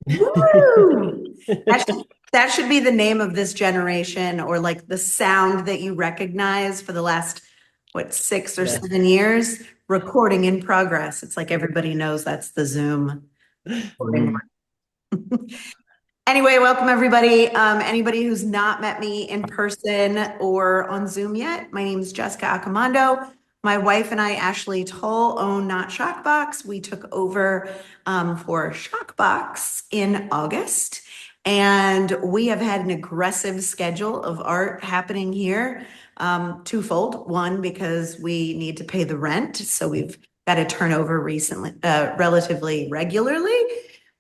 Woo! That should be the name of this generation, or like the sound that you recognize for the last, what, 6 or 7 years? Recording in progress. It's like everybody knows that's the Zoom recording. Mm. Anyway, welcome everybody. Anybody who's not met me in person or on Zoom yet, my name is Jessica Accomando. My wife and I, Ashley Toll, own Not Shockboxx. We took over for Shockboxx in August, and we have had an aggressive schedule of art happening here. Twofold. One, because we need to pay the rent, so we've got to turn over relatively regularly,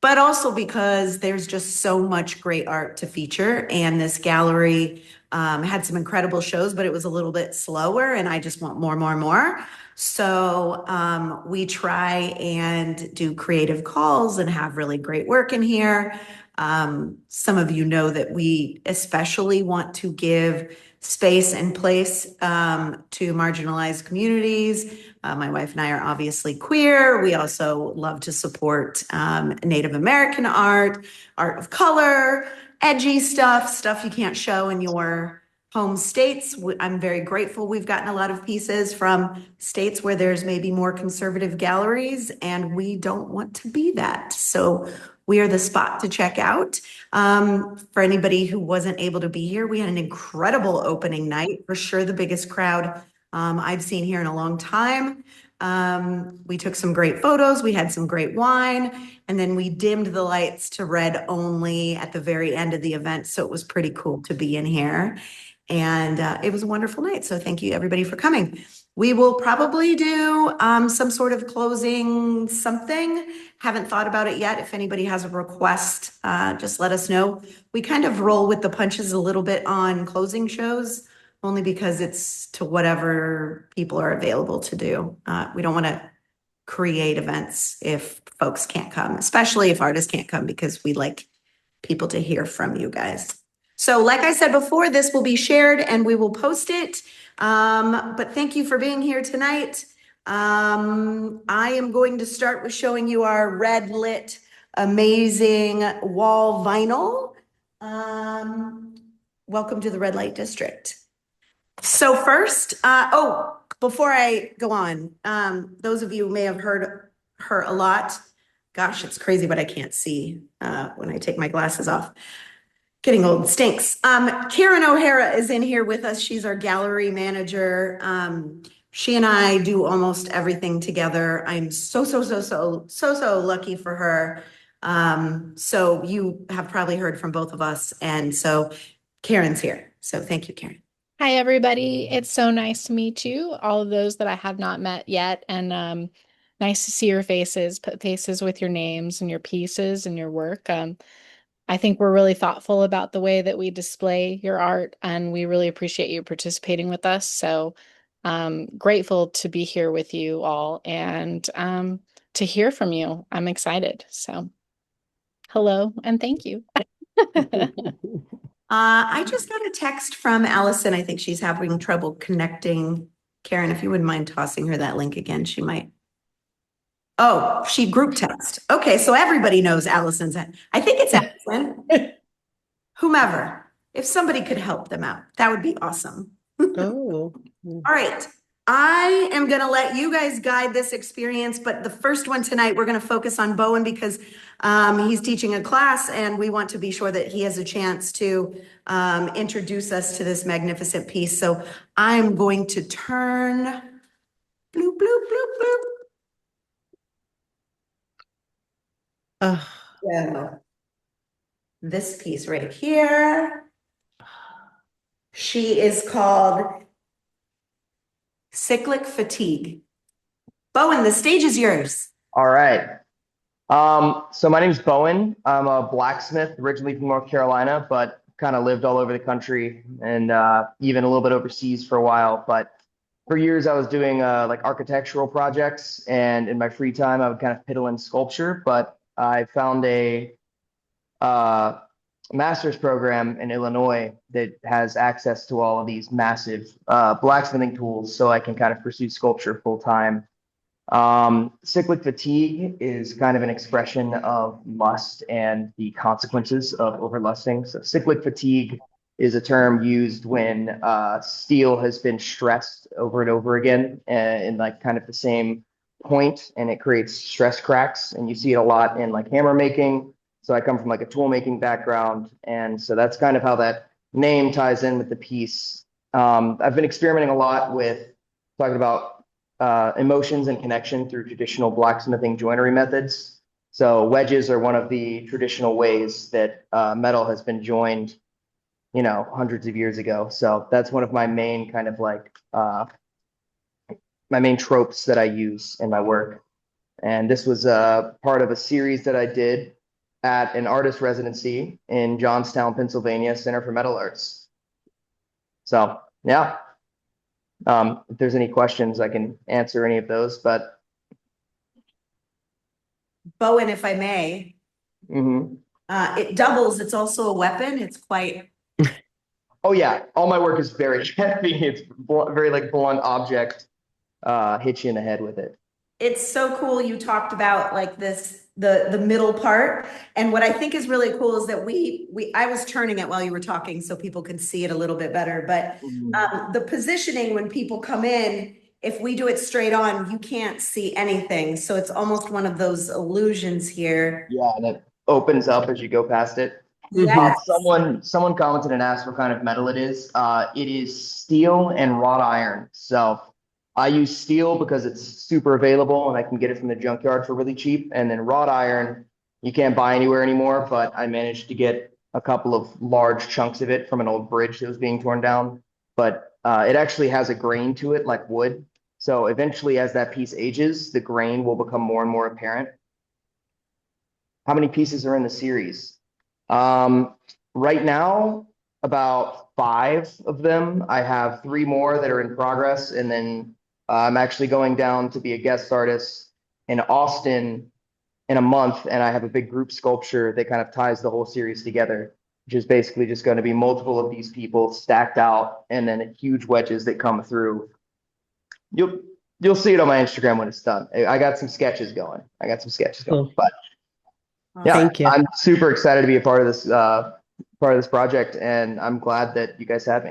but also because there's just so much great art to feature. And this gallery had some incredible shows, but it was a little bit slower, and I just want more, more, more. So we try and do creative calls and have really great work in here. Some of you know that we especially want to give space and place to marginalized communities. My wife and I are obviously queer. We also love to support Native American art, art of color, edgy stuff you can't show in your home states. I'm very grateful we've gotten a lot of pieces from states where there's maybe more conservative galleries, and we don't want to be that. So we are the spot to check out. For anybody who wasn't able to be here, we had an incredible opening night, for sure the biggest crowd I've seen here in a long time. We took some great photos, we had some great wine, and then we dimmed the lights to red only at the very end of the event. So it was pretty cool to be in here. And it was a wonderful night. So thank you everybody for coming. We will probably do some sort of closing something. Haven't thought about it yet. If anybody has a request, just let us know. We kind of roll with the punches a little bit on closing shows, only because it's to whatever people are available to do. We don't want to create events if folks can't come, especially if artists can't come, because we like people to hear from you guys. So like I said before, this will be shared and we will post it. But thank you for being here tonight. I am going to start with showing you our red lit, amazing wall vinyl. Welcome to the red light district. So first, before I go on, those of you may have heard her a lot. Gosh, it's crazy, but I can't see when I take my glasses off. Getting old stinks. Karen O'Hara is in here with us. She's our gallery manager. She and I do almost everything together. I'm so lucky for her. So you have probably heard from both of us. And so Karen's here. So thank you, Karen. Hi, everybody. It's so nice to meet you, all of those that I have not met yet. And nice to see your faces, put faces with your names and your pieces and your work. I think we're really thoughtful about the way that we display your art, and we really appreciate you participating with us. So grateful to be here with you all and to hear from you. I'm excited. So hello and thank you. I just got a text from Allison. I think she's having trouble connecting. Karen, if you wouldn't mind tossing her that link again, she might. Oh, she group text. Okay, so everybody knows Allison's. I think it's Allison. Whomever. If somebody could help them out, that would be awesome. Oh. All right. I am going to let you guys guide this experience, but the first one tonight, we're going to focus on Bowen because he's teaching a class and we want to be sure that he has a chance to introduce us to this magnificent piece. So I'm going to turn bloop, bloop, bloop, bloop. So this piece right here, she is called Cyclic Fatigue. Bowen, the stage is yours. All right. So my name's Bowen. I'm a blacksmith originally from North Carolina, but kind of lived all over the country and even a little bit overseas for a while. But for years, I was doing like architectural projects, and in my free time, I would kind of piddle in sculpture. But I found a uh, master's program in Illinois that has access to all of these massive blacksmithing tools, so I can kind of pursue sculpture full time. Cyclic fatigue is kind of an expression of lust and the consequences of overlusting. So cyclic fatigue is a term used when steel has been stressed over and over again in like kind of the same point, and it creates stress cracks. And you see it a lot in like hammer making. So I come from like a tool making background, and so that's kind of how that name ties in with the piece. I've been experimenting a lot with talking about emotions and connection through traditional blacksmithing joinery methods. So wedges are one of the traditional ways that metal has been joined, hundreds of years ago. So that's one of my main kind of like my main tropes that I use in my work. And this was part of a series that I did at an artist residency in Johnstown, Pennsylvania, Center for Metal Arts. So yeah. If there's any questions, I can answer any of those, but Bowen, if I may, it doubles. It's also a weapon. It's quite. Oh yeah, all my work is very heavy. It's very like blunt object. Hit you in the head with it. It's so cool. You talked about like this, the middle part. And what I think is really cool is that I was turning it while you were talking so people can see it a little bit better. But the positioning when people come in, if we do it straight on, you can't see anything. So it's almost one of those illusions here. Yeah, and it opens up as you go past it. Yes. Someone commented and asked what kind of metal it is. It is steel and wrought iron. So I use steel because it's super available and I can get it from the junkyard for really cheap. And then wrought iron, you can't buy anywhere anymore, but I managed to get a couple of large chunks of it from an old bridge that was being torn down. But it actually has a grain to it like wood. So eventually, as that piece ages, the grain will become more and more apparent. How many pieces are in the series? Right now, about 5 of them. I have 3 more that are in progress, and then I'm actually going down to be a guest artist in Austin in a month, and I have a big group sculpture that kind of ties the whole series together, which is basically just going to be multiple of these people stacked out, and then huge wedges that come through. You'll see it on my Instagram when it's done. I got some sketches going. Cool. But yeah, Thank you. I'm super excited to be a part of this project, and I'm glad that you guys have me.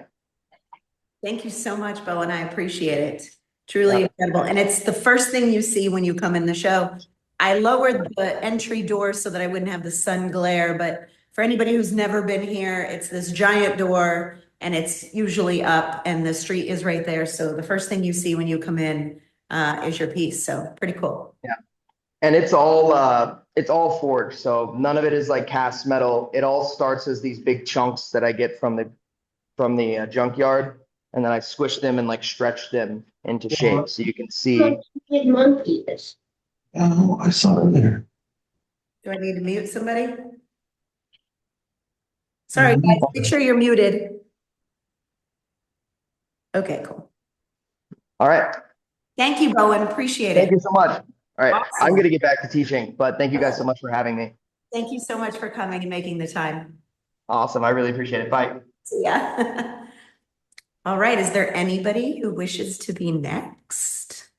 Thank you so much, Bowen. I appreciate it. Truly incredible. And it's the first thing you see when you come in the show. I lowered the entry door so that I wouldn't have the sun glare, but for anybody who's never been here, it's this giant door and it's usually up and the street is right there. So the first thing you see when you come in is your piece. So pretty cool. Yeah. And it's all forged. So none of it is like cast metal. It all starts as these big chunks that I get from the junkyard, and then I squish them and like stretch them into shape so you can see. Big monkeys. Oh, I saw it there. Do I need to mute somebody? Sorry, guys, make sure you're muted. Okay, cool. All right. Thank you, Bowen. Appreciate it. Thank you so much. All right. Awesome. I'm going to get back to teaching, but thank you guys so much for having me. Thank you so much for coming and making the time. Awesome. I really appreciate it. Bye. Yeah. All right. Is there anybody who wishes to be next?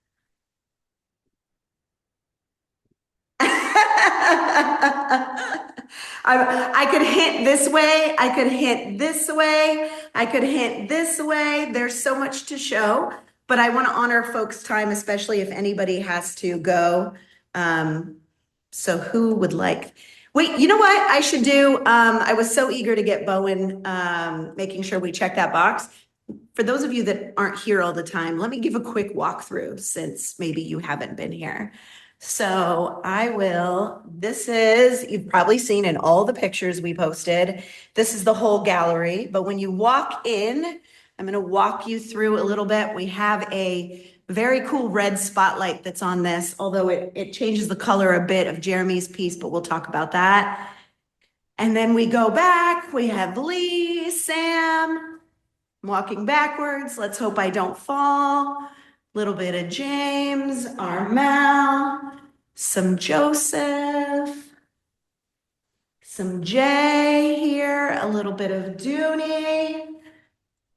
I could hint this way. I could hint this way. I could hint this way. There's so much to show, but I want to honor folks' time, especially if anybody has to go. So who would like? Wait, you know what I should do? I was so eager to get Bowen, making sure we check that box. For those of you that aren't here all the time, let me give a quick walkthrough since maybe you haven't been here. So you've probably seen in all the pictures we posted, this is the whole gallery. But when you walk in, I'm going to walk you through a little bit. We have a very cool red spotlight that's on this, although it changes the color a bit of Jeremy's piece, but we'll talk about that. And then we go back, we have Lee, Sam, I'm walking backwards. Let's hope I don't fall. Little bit of James, Armel, some Joseph, some Jay here, a little bit of Dooney.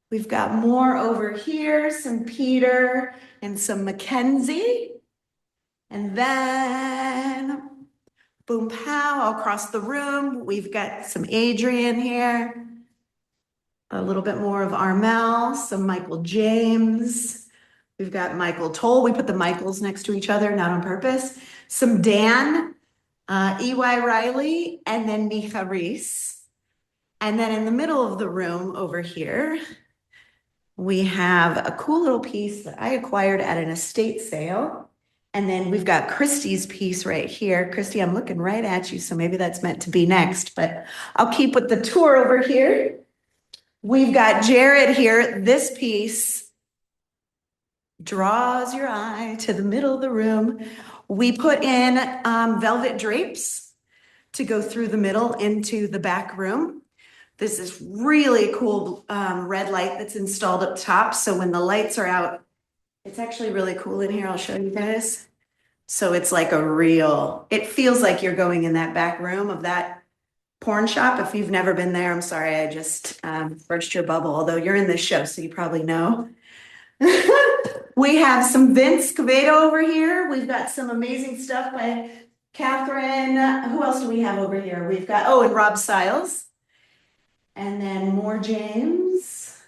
We've got more over here, some Peter and some Mackenzie. And then boom, pow, across the room, we've got some Adrian here. A little bit more of Armel, some Michael James. We've got Michael Toll. We put the Michaels next to each other, not on purpose. Some Dan, E.Y. Riley, and then Mija Reese. And then in the middle of the room over here, we have a cool little piece that I acquired at an estate sale. And then we've got Christy's piece right here. Christy, I'm looking right at you, so maybe that's meant to be next, but I'll keep with the tour over here. We've got Jared here. This piece draws your eye to the middle of the room. We put in velvet drapes to go through the middle into the back room. This is really cool red light that's installed up top. So when the lights are out, it's actually really cool in here. I'll show you guys. So it's like it feels like you're going in that back room of that porn shop. If you've never been there, I'm sorry, I just burst your bubble, although you're in this show, so you probably know. We have some Vince Cavedo over here. We've got some amazing stuff by Catherine. Who else do we have over here? We've got, and Rob Siles. And then more James.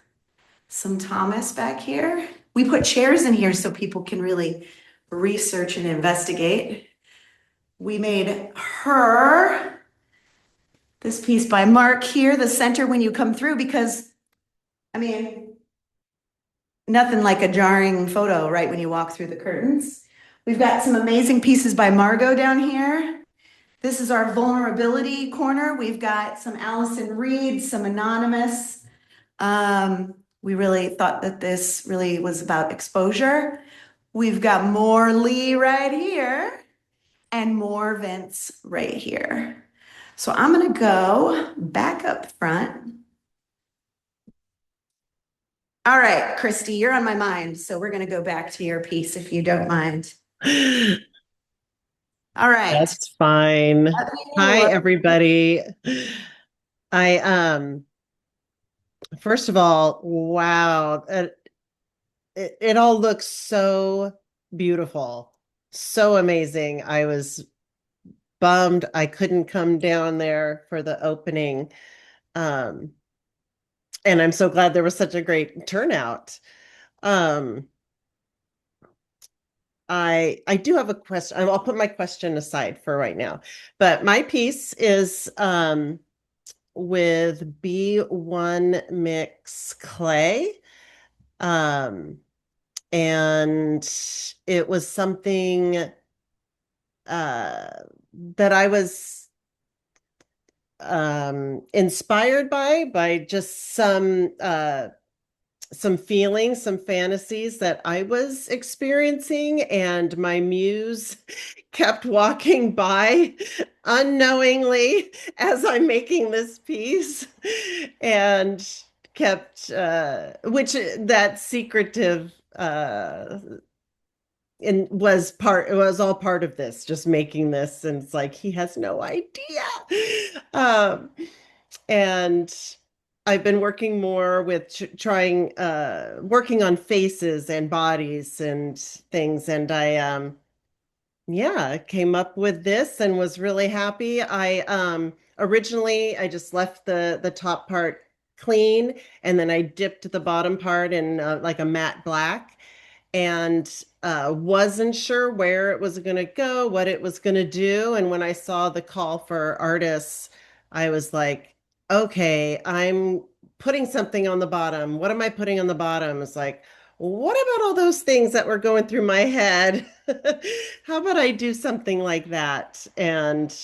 Some Thomas back here. We put chairs in here so people can really research and investigate. We made her. This piece by Mark here, the center when you come through, because, I mean, nothing like a jarring photo right when you walk through the curtains. We've got some amazing pieces by Margot down here. This is our vulnerability corner. We've got some Allison Reed, some Anonymous. We really thought that this really was about exposure. We've got more Lee right here and more Vince right here. So I'm gonna go back up front. All right, Christy, you're on my mind. So we're gonna go back to your piece if you don't mind. All right. That's fine. Hi, everybody. First of all, wow, it all looks so beautiful, so amazing. I was bummed I couldn't come down there for the opening. And I'm so glad there was such a great turnout. I do have a question. I'll put my question aside for right now. But my piece is with B1 Mix Clay. And it was something that I was inspired by just some feelings, some fantasies that I was experiencing, and my muse kept walking by unknowingly as I'm making this piece, and kept which that secretive and it was all part of this, just making this, and it's like he has no idea. And I've been working more with working on faces and bodies and things. And I came up with this and was really happy. Originally I just left the top part clean, and then I dipped the bottom part in like a matte black, and wasn't sure where it was going to go, what it was going to do. And when I saw the call for artists, I was like, okay, I'm putting something on the bottom. What am I putting on the bottom? It's like, what about all those things that were going through my head? How about I do something like that? And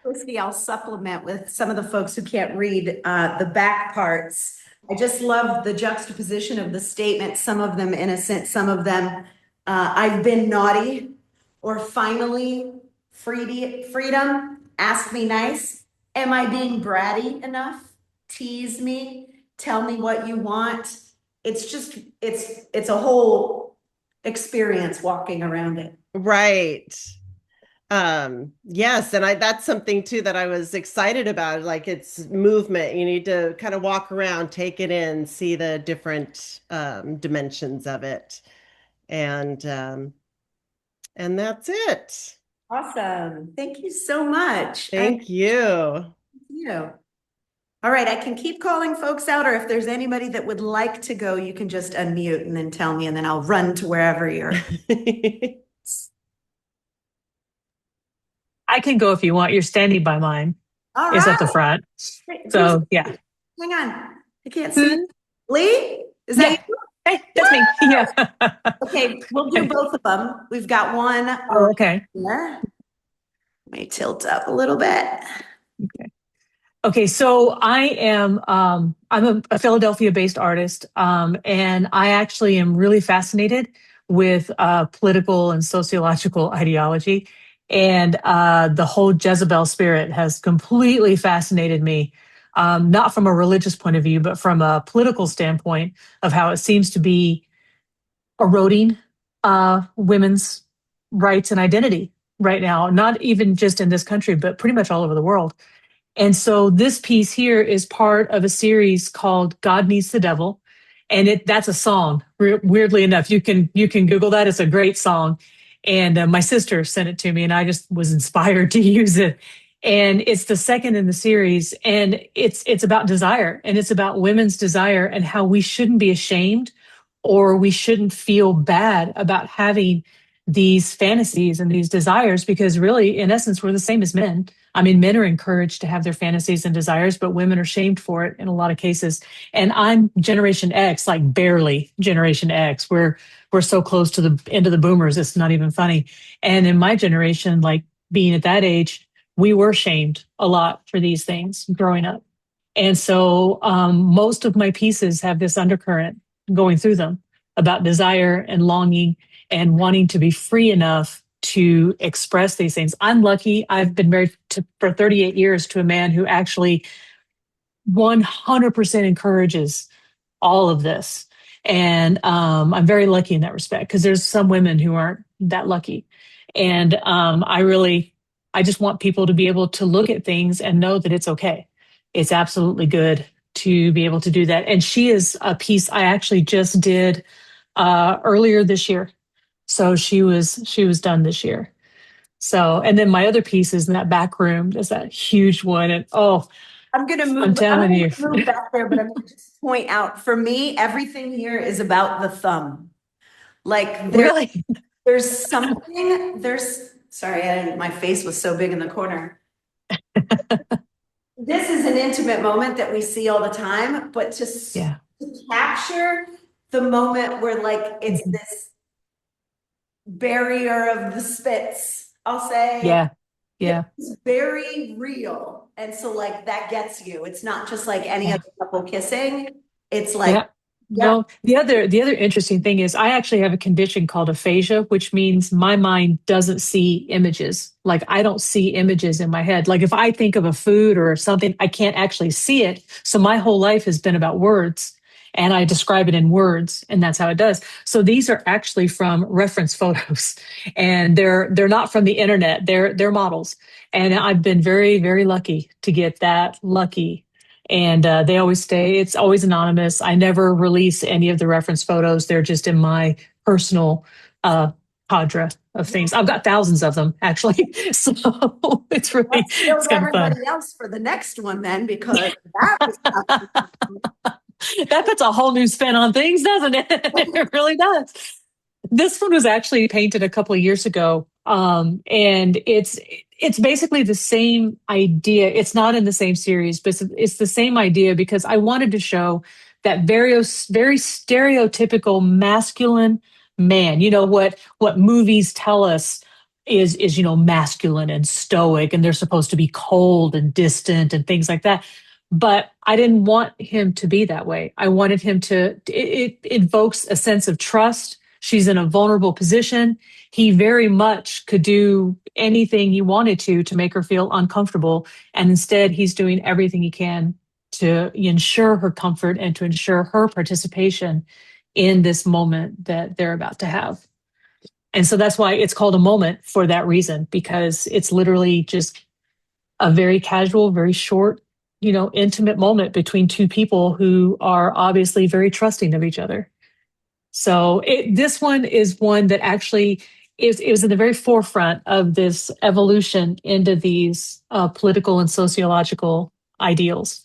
Christy, I'll supplement with some of the folks who can't read the back parts. I just love the juxtaposition of the statement, some of them innocent, some of them I've been naughty, or finally freedom, ask me nice. Am I being bratty enough? Tease me, tell me what you want. It's just, it's a whole experience walking around it. right. Yes, and that's something too that I was excited about. Like, it's movement. You need to kind of walk around, take it in, see the different dimensions of it. And And that's it. Awesome. Thank you so much. Thank you. You. All right, I can keep calling folks out, or if there's anybody that would like to go, you can just unmute and then tell me, and then I'll run to wherever you're. I can go if you want. You're standing by mine. All Is at the right. front. Wait, So yeah. hang on. I can't see. Lee? Is that Yeah. you? Hey, that's me. Yeah. Okay, we'll do both of them. We've got one Oh, okay. here. Let me tilt up a little bit. Okay, so I'm a Philadelphia-based artist, and I actually am really fascinated with political and sociological ideology, and the whole Jezebel spirit has completely fascinated me, not from a religious point of view, but from a political standpoint of how it seems to be eroding women's rights and identity right now, not even just in this country, but pretty much all over the world. And so this piece here is part of a series called God Needs the Devil. And that's a song. Weirdly enough, you can Google that. It's a great song. And my sister sent it to me and I just was inspired to use it. And it's the second in the series. And it's about desire, and it's about women's desire and how we shouldn't be ashamed or we shouldn't feel bad about having these fantasies and these desires, because really, in essence, we're the same as men. I mean, men are encouraged to have their fantasies and desires, but women are shamed for it in a lot of cases. And I'm Generation X, like barely Generation X. We're so close to the end of the boomers, it's not even funny. And in my generation, like being at that age, we were shamed a lot for these things growing up. And so most of my pieces have this undercurrent going through them about desire and longing and wanting to be free enough to express these things. I'm lucky. I've been married for 38 years to a man who actually 100% encourages all of this. And I'm very lucky in that respect, because there's some women who aren't that lucky. And I just want people to be able to look at things and know that it's okay. It's absolutely good to be able to do that. And she is a piece I actually just did earlier this year. So she was done this year. So, and then my other piece is in that back room. There's that huge one. And I'm gonna move. I'm telling you. Move back there, but I'm gonna just point out, for me, everything here is about the thumb. Like Really? there's something. Sorry, my face was so big in the corner. This is an intimate moment that we see all the time, but to capture the moment where, like, it's this barrier of the spits, I'll say. Yeah. It's very real. And so, like, that gets you. It's not just like any other couple kissing. It's like, No, the other interesting thing is I actually have a condition called aphasia, which means my mind doesn't see images. Like, I don't see images in my head. Like, if I think of a food or something, I can't actually see it. So my whole life has been about words, and I describe it in words, and that's how it does. So these are actually from reference photos, and they're not from the internet. They're models. And I've been very, very lucky to get that lucky. And they always stay. It's always anonymous. I never release any of the reference photos. They're just in my personal cadre of things. I've got thousands of them, actually. So it's really, it's kind of fun. everybody else for the next one then, because that was That puts a whole new spin on things, doesn't it? It really does. This one was actually painted a couple of years ago, and it's basically the same idea. It's not in the same series, but it's the same idea, because I wanted to show that very stereotypical masculine man. You know what movies tell us is masculine and stoic, and they're supposed to be cold and distant and things like that. But I didn't want him to be that way. I wanted him it invokes a sense of trust. She's in a vulnerable position. He very much could do anything he wanted to make her feel uncomfortable. And instead, he's doing everything he can to ensure her comfort and to ensure her participation in this moment that they're about to have. And so that's why it's called a moment, for that reason, because it's literally just a very casual, very short, intimate moment between two people who are obviously very trusting of each other. So this one is one that actually it was in the very forefront of this evolution into these political and sociological ideals.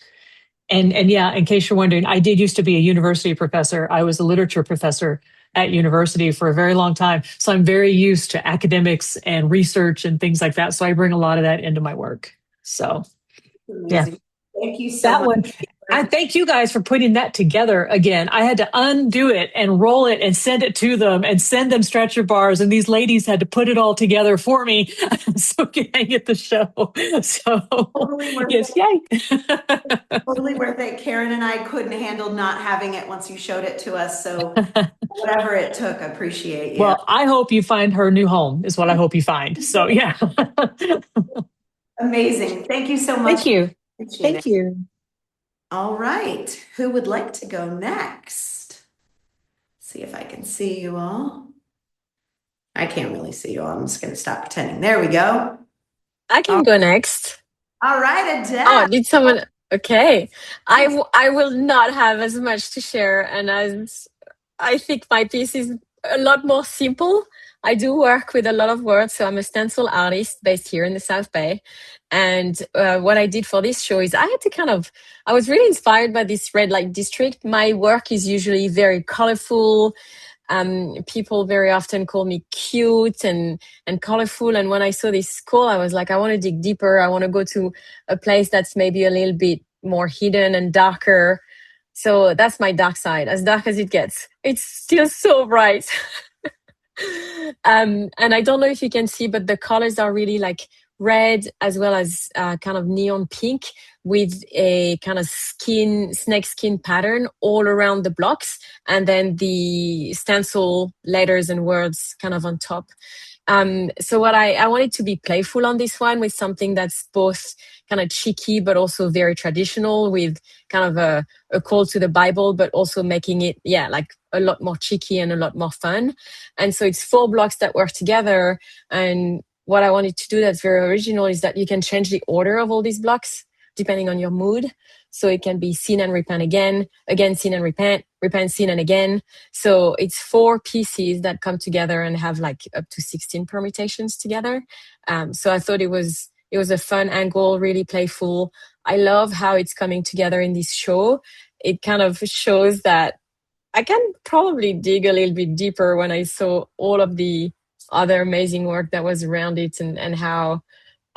And yeah, in case you're wondering, I did used to be a university professor. I was a literature professor at university for a very long time. So I'm very used to academics and research and things like that. So I bring a lot of that into my work. So yeah, Amazing. Thank you so that much. one. And thank you guys for putting that together again. I had to undo it and roll it and send it to them and send them stretcher bars. And these ladies had to put it all together for me so can I get the show. So Totally worth yes, it. yay. Totally worth it. Karen and I couldn't handle not having it once you showed it to us. So whatever it took, I appreciate you. Well, I hope you find her new home is what I hope you find. So yeah. Amazing. Thank you so much. Thank you. Appreciate Thank it. you. All right. Who would like to go next? See if I can see you all. I can't really see you all. I'm just going to stop pretending. There we go. I can go next. All right, Adele. Oh, did someone? Okay. I will not have as much to share, and as I think my piece is a lot more simple. I do work with a lot of words, so I'm a stencil artist based here in the South Bay. And what I did for this show is I had to I was really inspired by this red light district. My work is usually very colorful. People very often call me cute and colorful. And when I saw this school, I was like, I want to dig deeper. I want to go to a place that's maybe a little bit more hidden and darker. So that's my dark side, as dark as it gets. It's still so bright. And I don't know if you can see, but the colors are really like red as well as kind of neon pink with a kind of snake skin pattern all around the blocks, and then the stencil letters and words kind of on top. So what I wanted to be playful on this one with something that's both kind of cheeky but also very traditional, with kind of a call to the Bible, but also making it like a lot more cheeky and a lot more fun. And so it's 4 blocks that work together. And what I wanted to do that's very original is that you can change the order of all these blocks depending on your mood. So it can be sin and repent again, sin and repent, sin and again. So it's 4 pieces that come together and have like up to 16 permutations together. So I thought it was a fun angle, really playful. I love how it's coming together in this show. It kind of shows that I can probably dig a little bit deeper when I saw all of the other amazing work that was around it, and how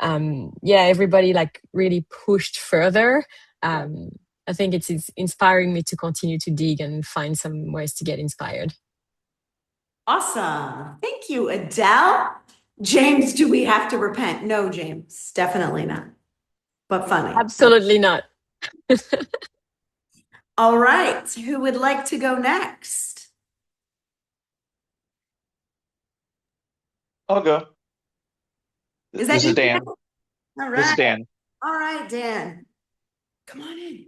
everybody like really pushed further. I think it's inspiring me to continue to dig and find some ways to get inspired. Awesome. Thank you, Adele. James, do we have to repent? No, James, definitely not. But funny. Absolutely not. All right. Who would like to go next? I'll go. Is that This you, is Dan. All right. This is Dan. All right, Dan. Come on in.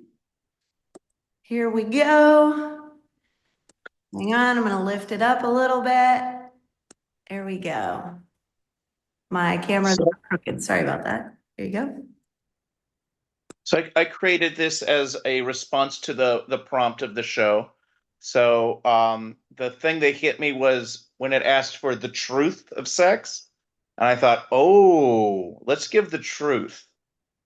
Here we go. Hang on, I'm going to lift it up a little bit. There we go. My camera's crooked. Sorry about that. Here you go. So I created this as a response to the prompt of the show. So the thing that hit me was when it asked for the truth of sex. And I thought, oh, let's give the truth.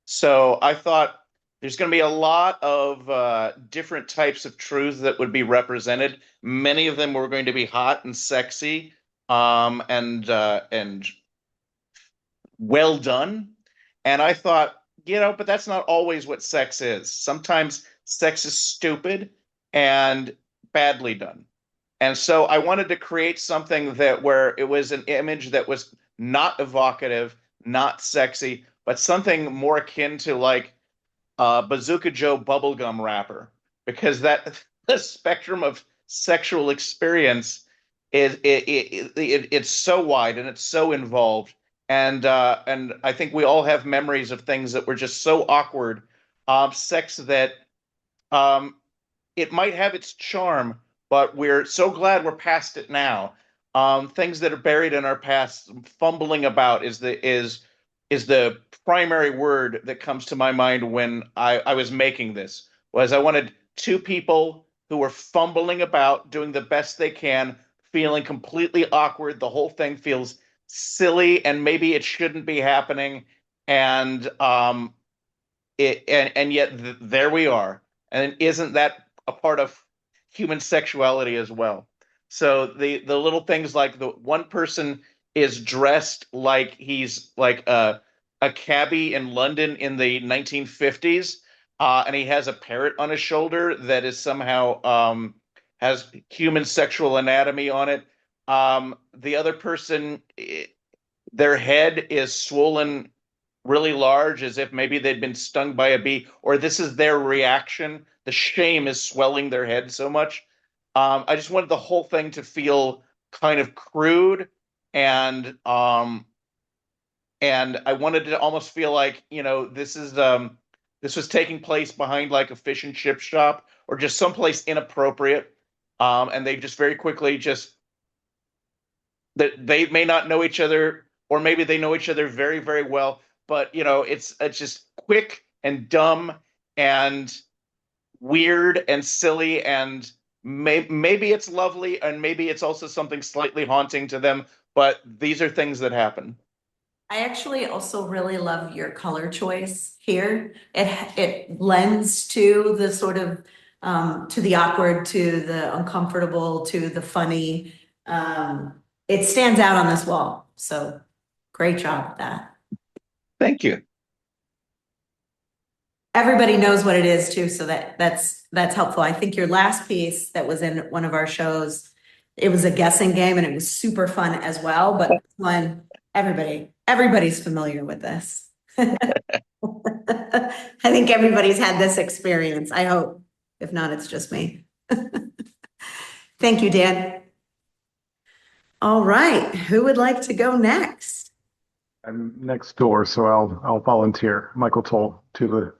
So I thought there's going to be a lot of different types of truths that would be represented. Many of them were going to be hot and sexy and well done. And I thought, but that's not always what sex is. Sometimes sex is stupid and badly done. And so I wanted to create something where it was an image that was not evocative, not sexy, but something more akin to like Bazooka Joe bubblegum wrapper, because the spectrum of sexual experience it's so wide and it's so involved. And I think we all have memories of things that were just so awkward, sex that it might have its charm, but we're so glad we're past it now. Things that are buried in our past, fumbling about is the primary word that comes to my mind when I was making this. Was I wanted 2 people who were fumbling about, doing the best they can, feeling completely awkward. The whole thing feels silly, and maybe it shouldn't be happening. And and yet there we are. And isn't that a part of human sexuality as well? So the little things like the one person is dressed like he's like a cabbie in London in the 1950s, and he has a parrot on his shoulder that is somehow has human sexual anatomy on it. The other person, their head is swollen really large, as if maybe they'd been stung by a bee, or this is their reaction. The shame is swelling their head so much. I just wanted the whole thing to feel kind of crude, and I wanted to almost feel like, this was taking place behind like a fish and chip shop or just someplace inappropriate. And they just very quickly just that they may not know each other, or maybe they know each other very, very well, but it's just quick and dumb and weird and silly, and maybe it's lovely, and maybe it's also something slightly haunting to them, but these are things that happen. I actually also really love your color choice here. It lends to the sort of to the awkward, to the uncomfortable, to the funny. It stands out on this wall. So great job with that. Thank you. Everybody knows what it is too, so that's helpful. I think your last piece that was in one of our shows, it was a guessing game and it was super fun as well. But this one, everybody's familiar with this. I think everybody's had this experience. I hope. If not, it's just me. Thank you, Dan. All right, who would like to go next? I'm next door, so I'll volunteer. Michael Toll to the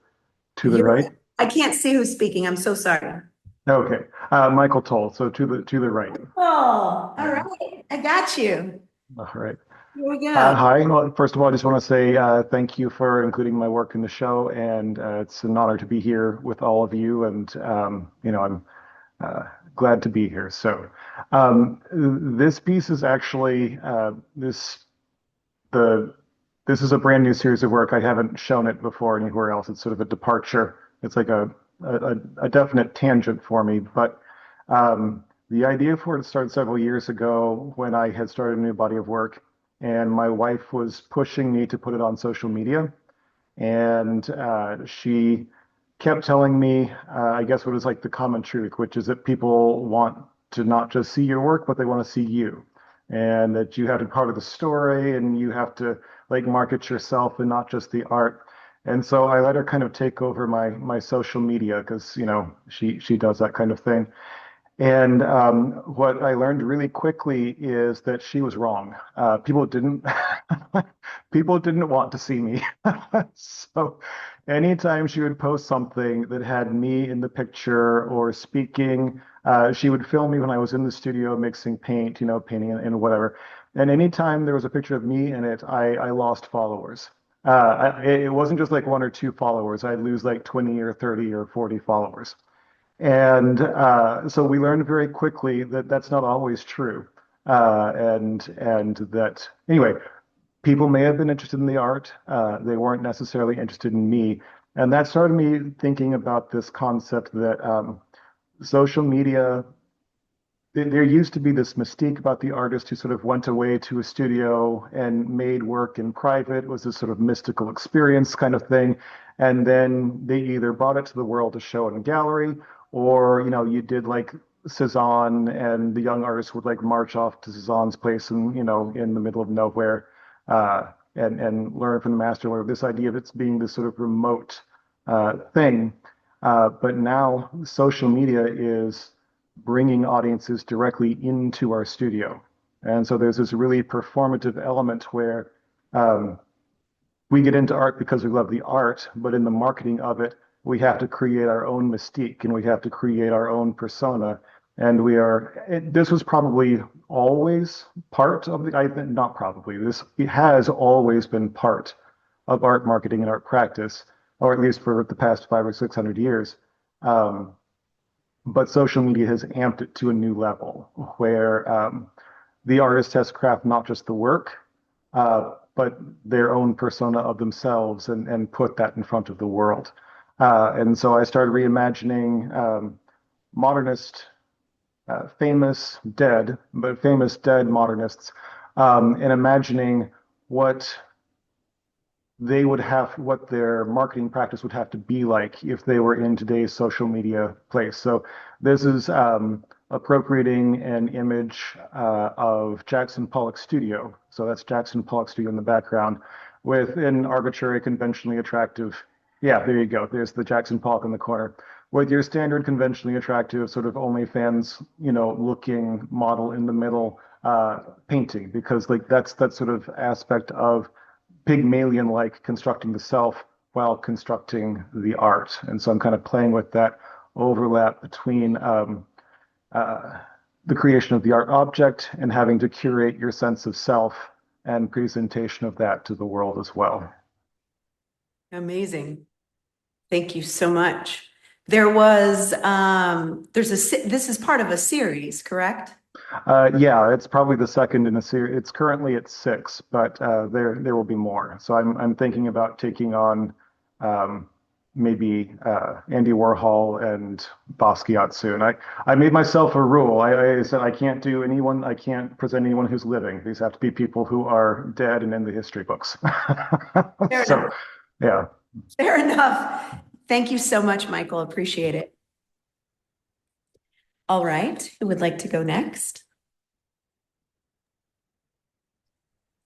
right. I can't see who's speaking. I'm so sorry. Okay, Michael Toll. So to the right. Oh, all right. I got you. All right. Here we go. Hi. Well, first of all, I just want to say thank you for including my work in the show, and it's an honor to be here with all of you. And I'm glad to be here. So this piece is actually this is a brand new series of work. I haven't shown it before anywhere else. It's sort of a departure. It's like a definite tangent for me. But the idea for it started several years ago when I had started a new body of work, and my wife was pushing me to put it on social media. And she kept telling me, I guess what is like the common truth, which is that people want to not just see your work, but they want to see you. And that you have to be part of the story, and you have to like market yourself and not just the art. And so I let her kind of take over my social media because she does that kind of thing. And what I learned really quickly is that she was wrong. People didn't people didn't want to see me. So anytime she would post something that had me in the picture or speaking, she would film me when I was in the studio mixing paint, painting and whatever. And anytime there was a picture of me in it, I lost followers. It wasn't just like one or two followers. I'd lose like 20 or 30 or 40 followers. And so we learned very quickly that that's not always true. And that, anyway, people may have been interested in the art. They weren't necessarily interested in me. And that started me thinking about this concept that social media, there used to be this mystique about the artist who sort of went away to a studio and made work in private. It was this sort of mystical experience kind of thing. And then they either brought it to the world to show in a gallery, or, you did like Cezanne, and the young artists would like march off to Cezanne's place and, in the middle of nowhere, and learn from the master, or this idea of it's being this sort of remote thing. But now social media is bringing audiences directly into our studio. And so there's this really performative element where we get into art because we love the art, but in the marketing of it, we have to create our own mystique, and we have to create our own persona. And this was probably always part of not probably, it has always been part of art marketing and art practice, or at least for the past 500 or 600 years. but social media has amped it to a new level where the artist has crafted not just the work, but their own persona of themselves and put that in front of the world. And so I started reimagining modernist, famous dead, but famous dead modernists, and imagining what they would have, what their marketing practice would have to be like if they were in today's social media place. So this is appropriating an image of Jackson Pollock's studio. So that's Jackson Pollock's studio in the background with an arbitrary, conventionally attractive, yeah, there you go. There's the Jackson Pollock in the corner with your standard conventionally attractive sort of OnlyFans, looking model in the middle painting, because like that's that sort of aspect of Pygmalion-like constructing the self while constructing the art. And so I'm kind of playing with that overlap between the creation of the art object and having to curate your sense of self and presentation of that to the world as well. Amazing. Thank you so much. There was, this is part of a series, correct? Yeah, it's probably the second in a series. It's currently at 6, but there will be more. So I'm thinking about taking on maybe Andy Warhol and Basquiat soon. I made myself a rule. I said I can't present anyone who's living. These have to be people who are dead and in the history books. So, yeah. Fair enough. Thank you so much, Michael. Appreciate it. All right, who would like to go next?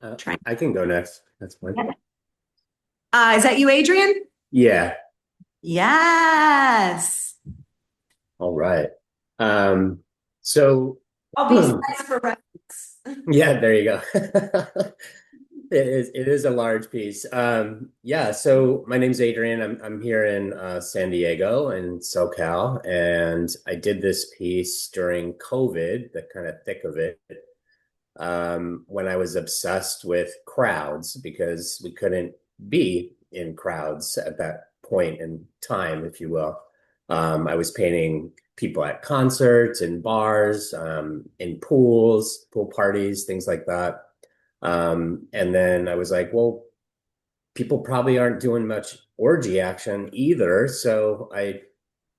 I can go next. That's fine. Is that you, Adrian? Yeah. Yes. All right. So I'll be nice for reference. yeah, there you go. It is a large piece. Yeah, so my name's Adrian. I'm here in San Diego in SoCal, and I did this piece during COVID, the kind of thick of it, when I was obsessed with crowds because we couldn't be in crowds at that point in time, if you will. I was painting people at concerts, in bars, in pools, pool parties, things like that. And then I was like, well, people probably aren't doing much orgy action either. So I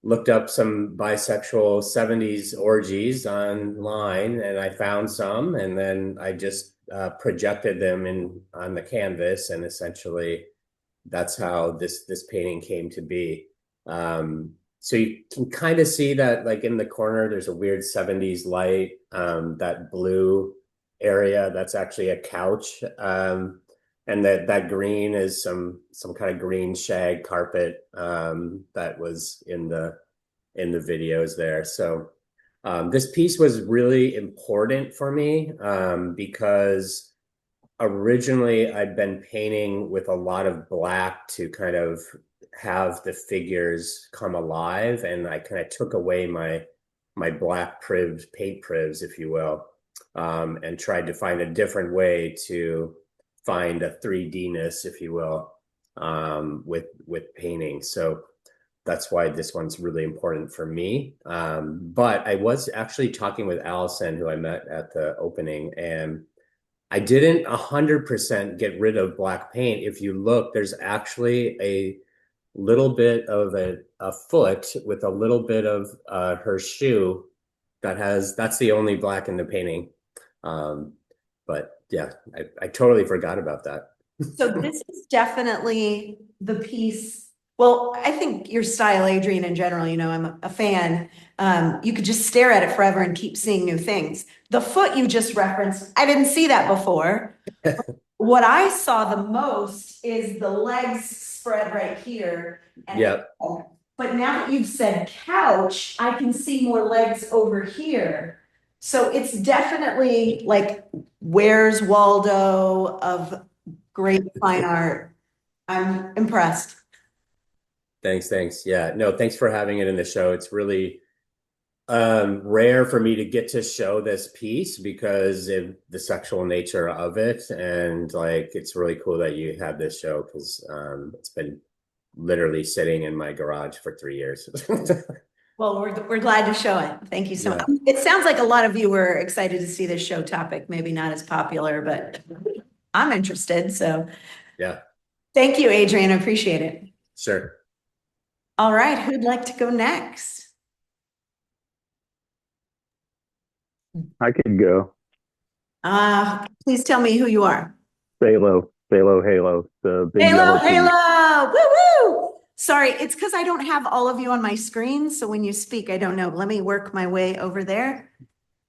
looked up some bisexual 70s orgies online and I found some, and then I just projected them on the canvas, and essentially that's how this painting came to be. So you can kind of see that, like in the corner, there's a weird 70s light, that blue area, that's actually a couch. And that green is some kind of green shag carpet that was in the videos there. So this piece was really important for me because originally I'd been painting with a lot of black to kind of have the figures come alive, and I kind of took away my black paint privs, if you will, and tried to find a different way to find a 3D-ness, if you will, with painting. So that's why this one's really important for me. But I was actually talking with Allison, who I met at the opening, and I didn't 100% get rid of black paint. If you look, there's actually a little bit of a foot with a little bit of her shoe that's the only black in the painting. But yeah, I totally forgot about that. So this is definitely the piece. Well, I think your style, Adrian, in general, I'm a fan. You could just stare at it forever and keep seeing new things. The foot you just referenced, I didn't see that before. What I saw the most is the legs spread right here. Yeah. But now that you've said couch, I can see more legs over here. So it's definitely like Where's Waldo of great fine art. I'm impressed. Thanks. Yeah, no, thanks for having it in the show. It's really rare for me to get to show this piece because of the sexual nature of it. And like, it's really cool that you had this show because it's been literally sitting in my garage for 3 years. Well, we're glad to show it. Thank you so Yeah. much. It sounds like a lot of you were excited to see this show topic, maybe not as popular, but I'm interested. So Yeah, thank you, Adrian. I appreciate it. sure. All right, who'd like to go next? I could go. Please tell me who you are. Halo, Halo, the big Halo, yellow piece. Halo, woo woo. Sorry, it's because I don't have all of you on my screen. So when you speak, I don't know. Let me work my way over there.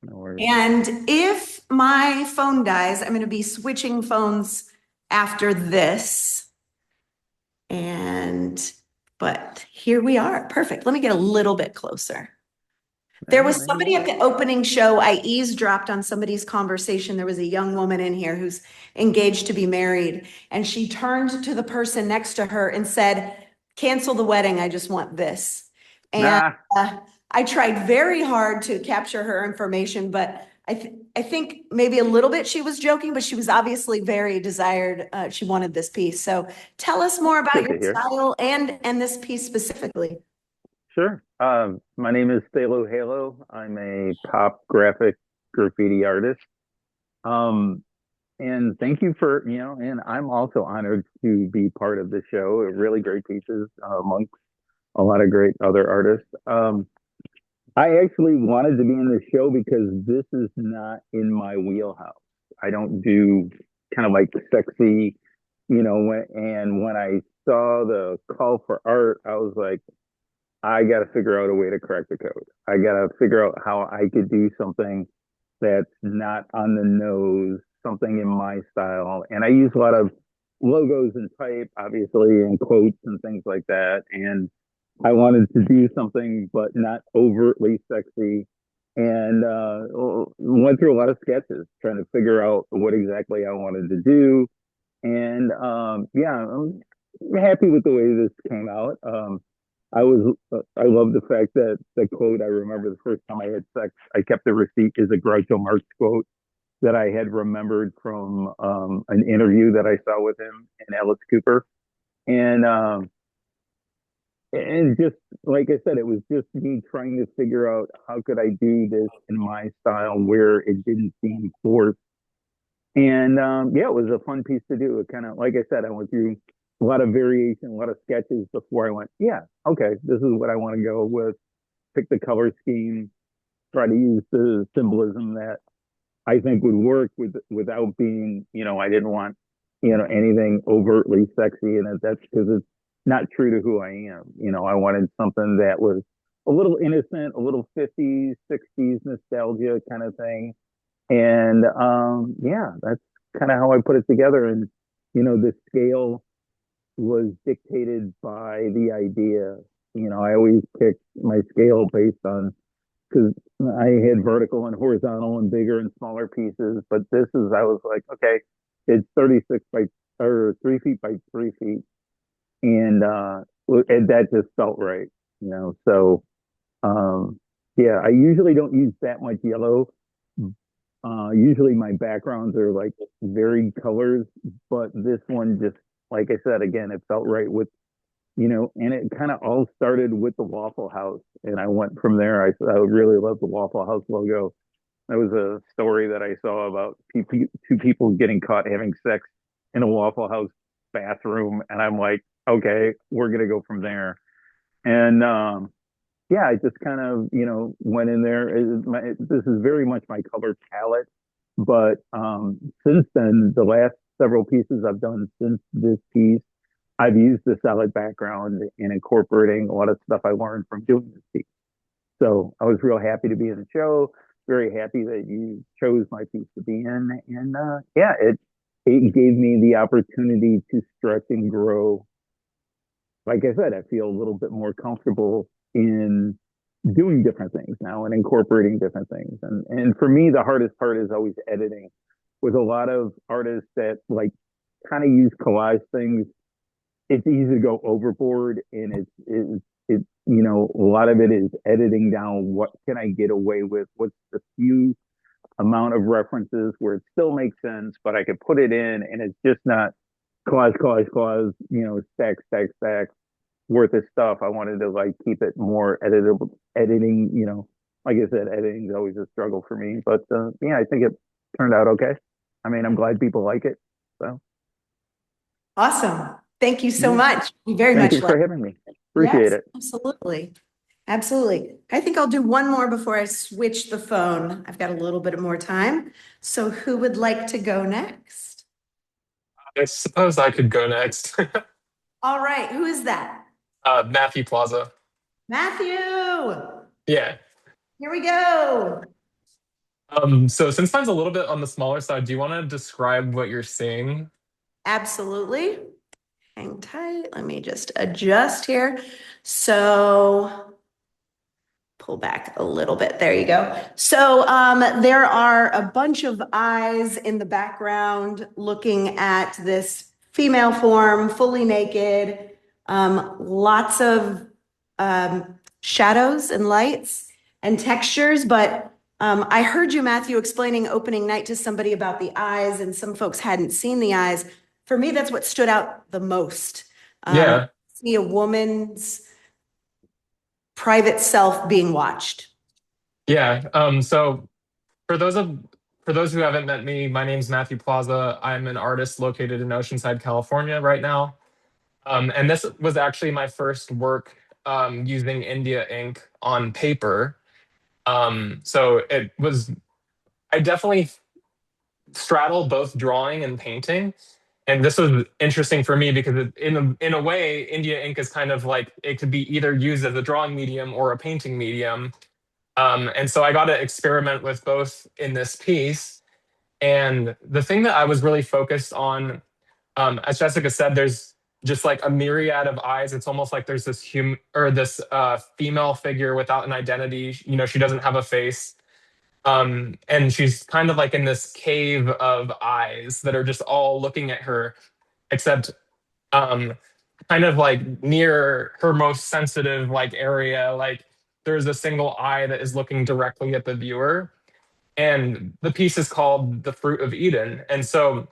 No worries. And if my phone dies, I'm going to be switching phones after this. But here we are. Perfect. Let me get a little bit closer. There was somebody at the opening show. I eavesdropped on somebody's conversation. There was a young woman in here who's engaged to be married, and she turned to the person next to her and said, "Cancel the wedding. I just want this." And I tried very hard to capture her information, but I think maybe a little bit she was joking, but she was obviously very desired. She wanted this piece. So tell us more about Good to your hear. style and this piece specifically. Sure. My name is Thalo Halo. I'm a pop graphic graffiti artist. And thank you for, and I'm also honored to be part of the show. Really great pieces amongst a lot of great other artists. I actually wanted to be in the show because this is not in my wheelhouse. I don't do kind of like sexy, and when I saw the call for art, I was like, I got to figure out a way to crack the code. I got to figure out how I could do something that's not on the nose, something in my style. And I use a lot of logos and type, obviously, and quotes and things like that. And I wanted to do something, but not overtly sexy. And went through a lot of sketches trying to figure out what exactly I wanted to do. And yeah, I'm happy with the way this came out. I love the fact that the quote I remember the first time I had sex, I kept the receipt is a Groucho Marx quote that I had remembered from an interview that I saw with him and Alice Cooper. And just like I said, it was just me trying to figure out how could I do this in my style where it didn't seem forced. And yeah, it was a fun piece to do. It kind of, like I said, I went through a lot of variation, a lot of sketches before I went, yeah, okay, this is what I want to go with. Pick the color scheme, try to use the symbolism that I think would work without being, I didn't want, anything overtly sexy in it. That's because it's not true to who I am. I wanted something that was a little innocent, a little 50s, 60s nostalgia kind of thing. And yeah, that's kind of how I put it together. And, the scale was dictated by the idea. I always pick my scale based on because I had vertical and horizontal and bigger and smaller pieces. But I was like, okay, it's 36 by or 3 feet by 3 feet. And that just felt right, So, yeah, I usually don't use that much yellow. Usually my backgrounds are like varied colors, but this one just, like I said, again, it felt right with, and it kind of all started with the Waffle House. And I went from there. I really love the Waffle House logo. That was a story that I saw about two people getting caught having sex in a Waffle House bathroom. And I'm like, okay, we're going to go from there. And yeah, I just kind of, went in there. This is very much my color palette. But since then, the last several pieces I've done since this piece, I've used the solid background and incorporating a lot of stuff I learned from doing this piece. So I was real happy to be in the show. Very happy that you chose my piece to be in. And yeah, it gave me the opportunity to stretch and grow. Like I said, I feel a little bit more comfortable in doing different things now and incorporating different things. And for me, the hardest part is always editing. With a lot of artists that like kind of use collage things, it's easy to go overboard, and a lot of it is editing down what can I get away with, what's the few amount of references where it still makes sense, but I could put it in and it's just not collage, stack, worth of stuff. I wanted to like keep it more editable, editing, like I said, editing is always a struggle for me, but yeah, I think it turned out okay. I mean, I'm glad people like it. So Awesome. Thank you so Yeah. much. We very thank much you for like having me. Appreciate Yes, it. absolutely. Absolutely. I think I'll do one more before I switch the phone. I've got a little bit more time. So who would like to go next? I suppose I could go next. All right, who is that? Matthew Plaza. Matthew. Yeah. Here we go. So since mine's a little bit on the smaller side, do you want to describe what you're seeing? Absolutely. Hang tight. Let me just adjust here. So pull back a little bit. There you go. So there are a bunch of eyes in the background looking at this female form, fully naked, lots of shadows and lights and textures. But I heard you, Matthew, explaining opening night to somebody about the eyes, and some folks hadn't seen the eyes. For me, that's what stood out the most. Yeah. See a woman's private self being watched. Yeah. So for those who haven't met me, my name's Matthew Plaza. I'm an artist located in Oceanside, California right now. And this was actually my first work using India ink on paper. So I definitely straddle both drawing and painting. And this was interesting for me because in a way, India ink is kind of like it could be either used as a drawing medium or a painting medium. And so I got to experiment with both in this piece. And the thing that I was really focused on, as Jessica said, there's just like a myriad of eyes. It's almost like there's this female figure without an identity. She doesn't have a face. And she's kind of like in this cave of eyes that are just all looking at her, except um, kind of like near her most sensitive like area, like there's a single eye that is looking directly at the viewer. And the piece is called The Fruit of Eden. And so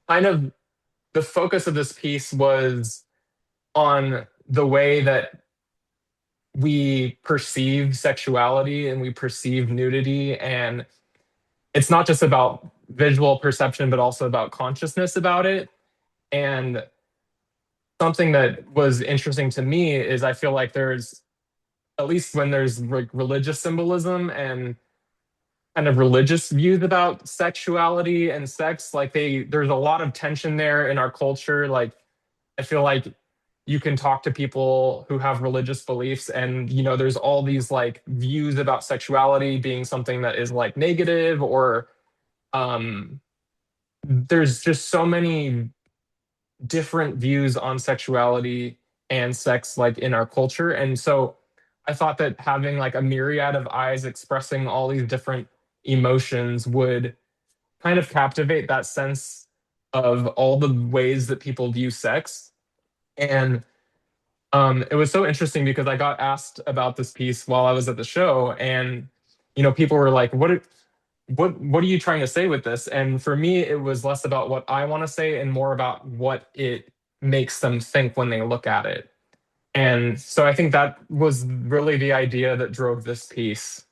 kind of the focus of this piece was on the way that we perceive sexuality and we perceive nudity. And it's not just about visual perception, but also about consciousness about it. And something that was interesting to me is I feel like there's, at least when there's like religious symbolism and kind of religious views about sexuality and sex, like there's a lot of tension there in our culture. Like I feel like you can talk to people who have religious beliefs and there's all these like views about sexuality being something that is like negative, or there's just so many different views on sexuality and sex like in our culture. And so I thought that having like a myriad of eyes expressing all these different emotions would kind of captivate that sense of all the ways that people view sex. And it was so interesting because I got asked about this piece while I was at the show, and people were like, what are you trying to say with this? And for me, it was less about what I want to say and more about what it makes them think when they look at it. And so I think that was really the idea that drove this piece.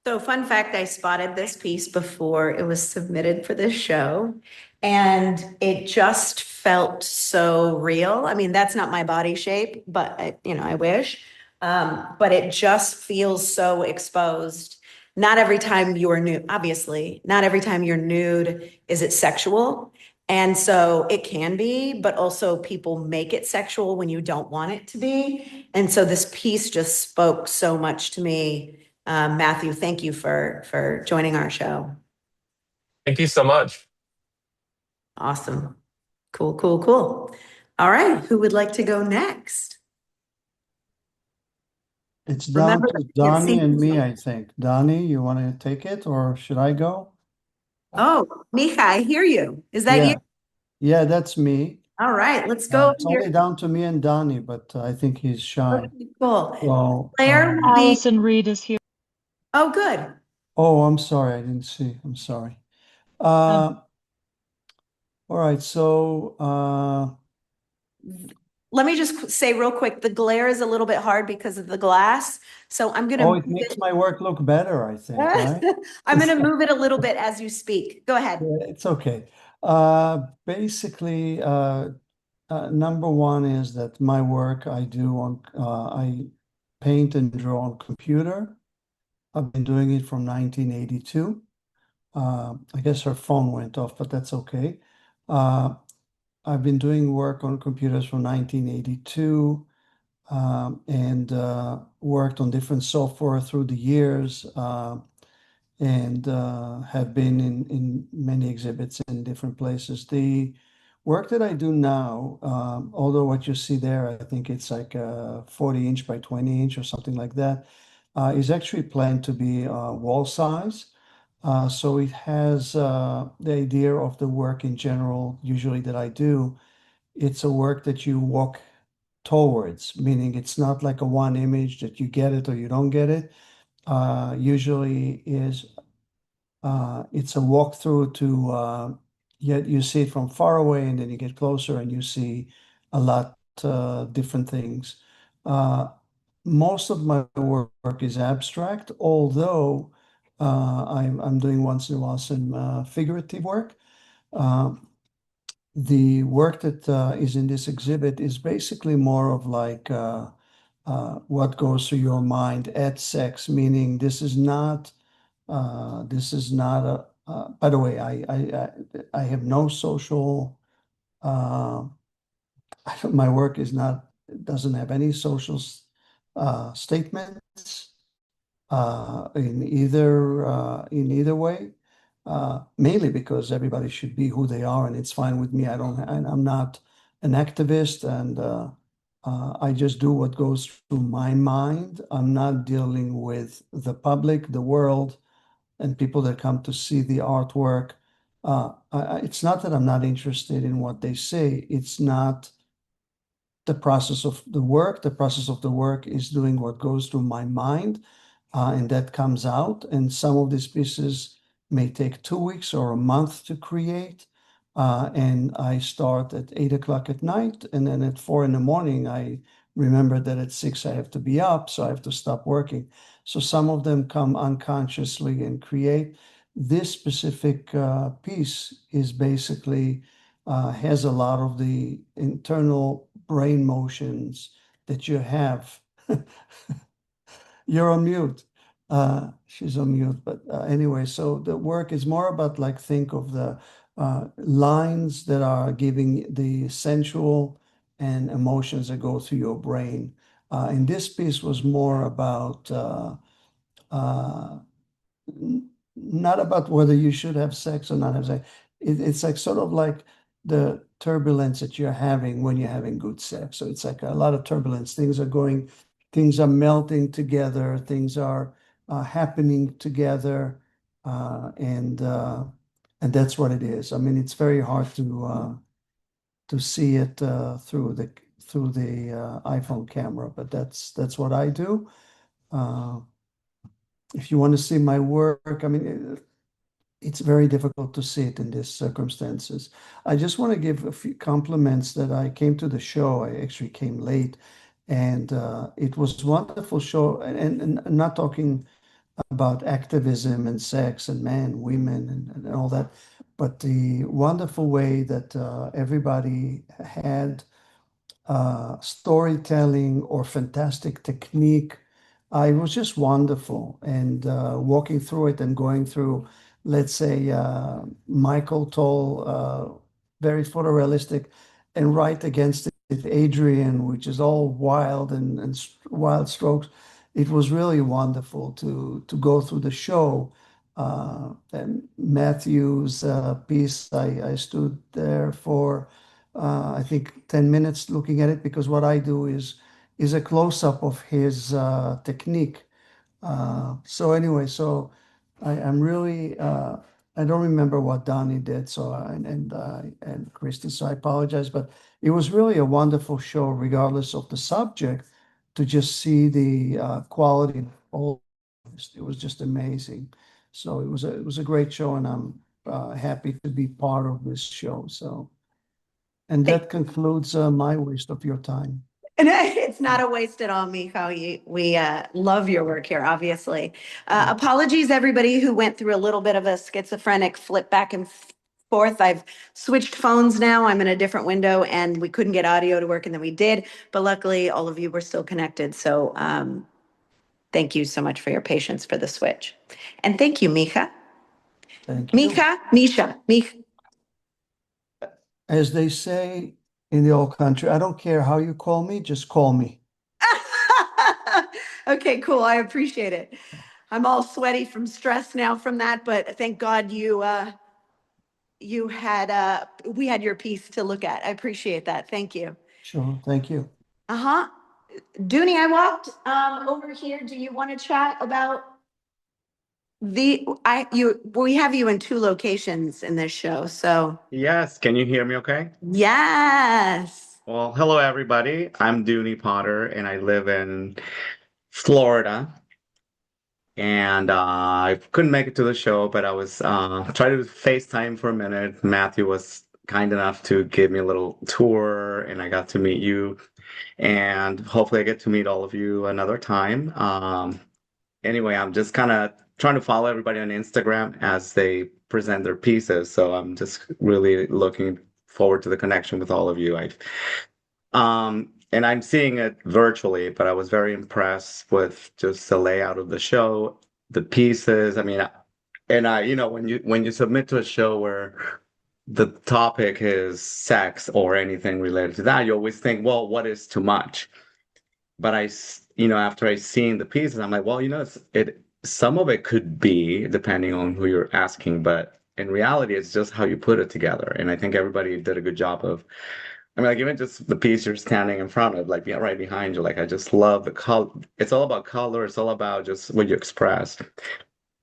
So fun fact, I spotted this piece before it was submitted for this show, and it just felt so real. I mean, that's not my body shape, but I wish. But it just feels so exposed. Not every time you're nude, obviously, not every time you're nude is it sexual. And so it can be, but also people make it sexual when you don't want it to be. And so this piece just spoke so much to me. Matthew, thank you for joining our show. Thank you so much. Awesome. Cool, cool, cool. All right, who would like to go next? It's down Remember to that you can't Donnie see and me, yourself. I think. Donnie, you want to take it or should I go? Oh, Mika, I hear you. Is that you? Yeah, that's me. All right, let's go It's here. only down to me and Donnie, but I think he's shy. Okay, cool. So, Claire will be. Allison Reed is here. Oh, good. oh, I'm sorry, I didn't see. I'm sorry. All right, so let me just say real quick, the glare is a little bit hard because of the glass. So I'm gonna Oh, move it makes it. my work look better, I think, right? I'm gonna move it a little bit as you speak. Go ahead. Yeah, it's okay. Basically, number one is that my work I do on, I paint and draw on computer. I've been doing it from 1982. I guess her phone went off, but that's okay. Uh, I've been doing work on computers from 1982, and worked on different software through the years, and have been in many exhibits in different places. The work that I do now, although what you see there, I think it's like a 40-inch by 20-inch or something like that, is actually planned to be wall size. So it has the idea of the work in general, usually that I do. It's a work that you walk towards, meaning it's not like a one image that you get it or you don't get it. Usually is it's a walkthrough to yet you see it from far away and then you get closer and you see a lot different things. Uh, most of my work is abstract, although I'm doing once in a while some figurative work. Um, the work that is in this exhibit is basically more of like what goes through your mind at sex, meaning this is not a, by the way, I have no social, uh, my work is not, doesn't have any social statements in either way. Mainly because everybody should be who they are, and it's fine with me. I'm not an activist, and I just do what goes through my mind. I'm not dealing with the public, the world, and people that come to see the artwork. It's not that I'm not interested in what they say. It's not the process of the work. The process of the work is doing what goes through my mind, and that comes out. And some of these pieces may take 2 weeks or a month to create. And I start at 8 o'clock at night, and then at 4 in the morning, I remember that at 6 I have to be up, so I have to stop working. So some of them come unconsciously and create. This specific piece is basically has a lot of the internal brain motions that you have. You're on mute. She's on mute, but anyway, so the work is more about like think of the lines that are giving the sensual and emotions that go through your brain. And this piece was more about uh, not about whether you should have sex or not have sex. It's like sort of like the turbulence that you're having when you're having good sex. So it's like a lot of turbulence. Things are melting together, things are happening together, and that's what it is. I mean, it's very hard to see it through the iPhone camera, but that's what I do. Uh, if you want to see my work, I mean, it's very difficult to see it in these circumstances. I just want to give a few compliments that I came to the show. I actually came late, and it was a wonderful show. And I'm not talking about activism and sex and men, women, and all that, but the wonderful way that everybody had storytelling or fantastic technique. It was just wonderful. And walking through it and going through, let's say, Michael Toll, very photorealistic, and right against it, Adrian, which is all wild and wild strokes. It was really wonderful to go through the show. And Matthew's piece, I stood there for I think 10 minutes looking at it because what I do is a close-up of his technique. So anyway, so I'm really I don't remember what Donnie did, so and Christy, so I apologize, but it was really a wonderful show, regardless of the subject, to just see the quality of all of this. It was just amazing. So it was a great show, and I'm happy to be part of this show. So. And that concludes my waste of your time. And it's not a waste at all, Miko. We love your work here, obviously. Apologies, everybody who went through a little bit of a schizophrenic flip back and forth. I've switched phones now. I'm in a different window and we couldn't get audio to work and then we did. But luckily, all of you were still connected. So thank you so much for your patience for the switch. And thank you, Mika. Thank you. Misha. As they say in the old country, I don't care how you call me, just call me. Okay, cool. I appreciate it. I'm all sweaty from stress now from that, but thank God we had your piece to look at. I appreciate that. Thank you. Sure, thank you. Uh-huh. Dooney, I walked over here. Do you want to chat about we have you in 2 locations in this show, so Yes, can you hear me okay? yes. Well, hello everybody. I'm Dooney Potter and I live in Florida. And I couldn't make it to the show, but I was trying to FaceTime for a minute. Matthew was kind enough to give me a little tour and I got to meet you. And hopefully I get to meet all of you another time. Anyway, I'm just kind of trying to follow everybody on Instagram as they present their pieces. So I'm just really looking forward to the connection with all of you. And I'm seeing it virtually, but I was very impressed with just the layout of the show, the pieces. I mean, when you submit to a show where the topic is sex or anything related to that, you always think, well, what is too much? But after I seen the pieces, I'm like, well, some of it could be depending on who you're asking, but in reality, it's just how you put it together. And I think everybody did a good job of, I mean, like even just the piece you're standing in front of, like right behind you, like I just love the color. It's all about color. It's all about just what you express.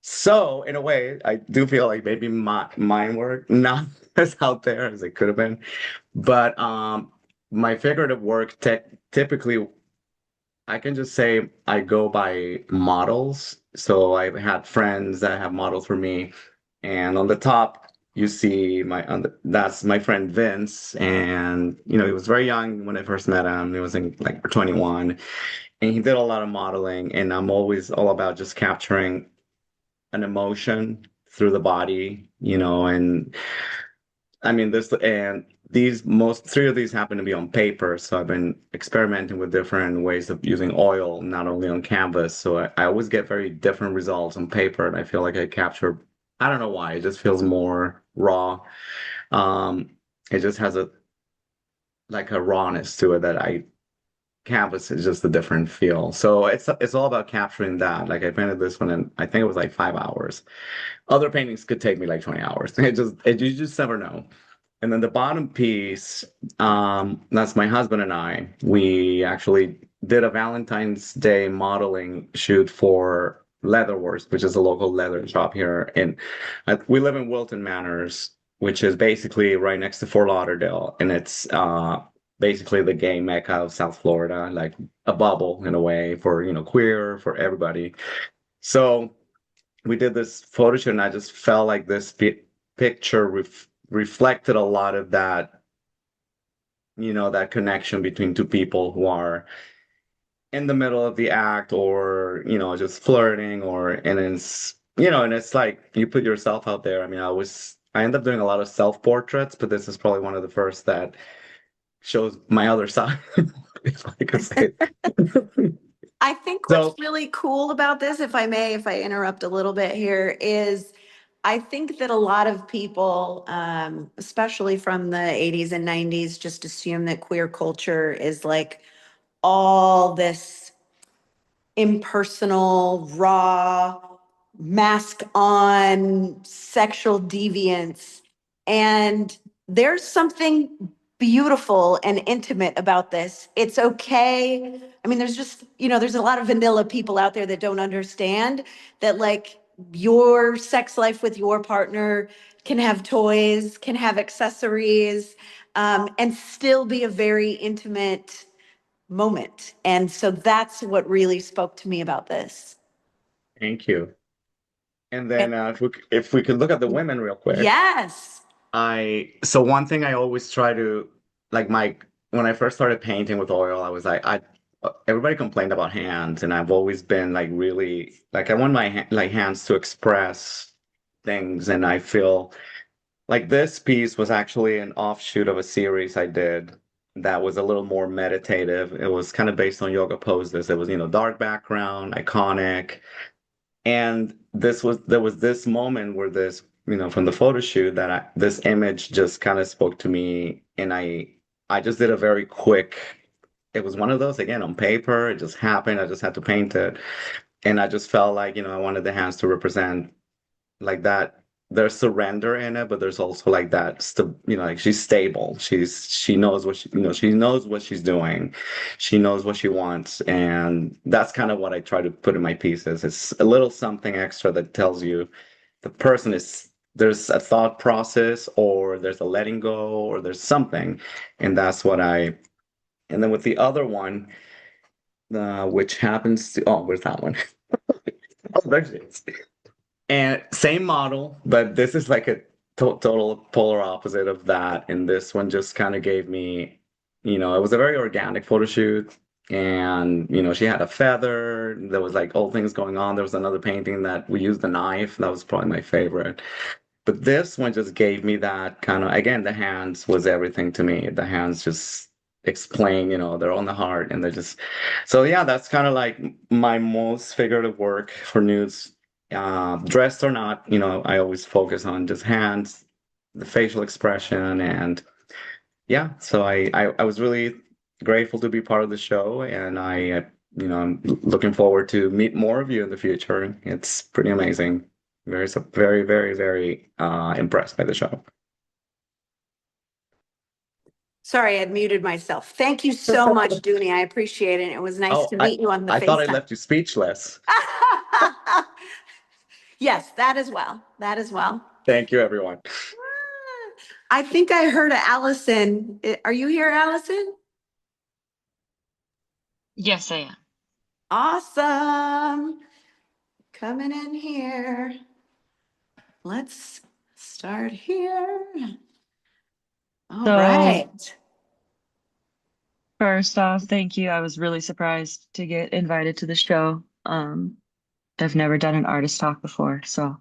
So in a way, I do feel like maybe mine were not as out there as it could have been, but my figurative work typically I can just say I go by models. So I've had friends that have modeled for me. And on the top, you see that's my friend Vince. And, he was very young when I first met him. He was in like 21 and he did a lot of modeling. And I'm always all about just capturing an emotion through the body, and I mean, three of these happen to be on paper. So I've been experimenting with different ways of using oil, not only on canvas. So I always get very different results on paper. And I feel like I don't know why, it just feels more raw. It just has like a rawness to it canvas is just a different feel. So it's all about capturing that. Like I painted this one and I think it was like 5 hours. Other paintings could take me like 20 hours. You just never know. And then the bottom piece, that's my husband and I. We actually did a Valentine's Day modeling shoot for Leatherworks, which is a local leather shop here. And we live in Wilton Manors, which is basically right next to Fort Lauderdale. And it's basically the gay mecca of South Florida, like a bubble in a way for, queer, for everybody. So we did this photo shoot and I just felt like this picture reflected a lot of that, that connection between two people who are in the middle of the act or, just flirting and it's like you put yourself out there. I mean, I end up doing a lot of self-portraits, but this is probably one of the first that shows my other side, if I could say it. I think what's really cool about this, if I interrupt a little bit here, is I think that a lot of people, especially from the 80s and 90s, just assume that queer culture is like all this impersonal, raw, mask on sexual deviance. And there's something beautiful and intimate about this. It's okay. I mean, there's a lot of vanilla people out there that don't understand that, like, your sex life with your partner can have toys, can have accessories, and still be a very intimate moment. And so that's what really spoke to me about this. Thank you. And then if we could look at the women real quick. Yes. So one thing I always try to like my when I first started painting with oil, I was like, I everybody complained about hands, and I've always been like really like I want my hands to express things, and I feel like this piece was actually an offshoot of a series I did that was a little more meditative. It was kind of based on yoga poses. It was, dark background, iconic. And there was this moment where from the photo shoot that this image just kind of spoke to me, and I just did a very quick, it was one of those again on paper. It just happened. I just had to paint it. And I just felt like, I wanted the hands to represent like that. There's surrender in it, but there's also like that, like she's stable. She knows what she knows what she's doing. She knows what she wants. And that's kind of what I try to put in my pieces. It's a little something extra that tells you the person there's a thought process, or there's a letting go, or there's something. And that's what and then with the other one, which happens to, oh, where's that one? Oh, there's it. And same model, but this is like a total polar opposite of that. And this one just kind of gave me, it was a very organic photo shoot. And, she had a feather. There was like old things going on. There was another painting that we used a knife. That was probably my favorite. But this one just gave me that kind of, again, the hands was everything to me. The hands just explain, they're on the heart, and they're just, so yeah, that's kind of like my most figurative work for nudes. Dressed or not, I always focus on just hands, the facial expression, and yeah. So I was really grateful to be part of the show, and I'm looking forward to meet more of you in the future. It's pretty amazing. Very, very, very, very impressed by the show. Sorry, I had muted myself. Thank you so much, Dooney. I appreciate it. It was nice to meet you on the I thought I FaceTime. left you speechless. Yes, that as well. That as well. Thank you, everyone. I think I heard Allison. Are you here, Allison? Yes, I am. Awesome. Coming in here. Let's start here. All right. First off, thank you. I was really surprised to get invited to the show. I've never done an artist talk before, so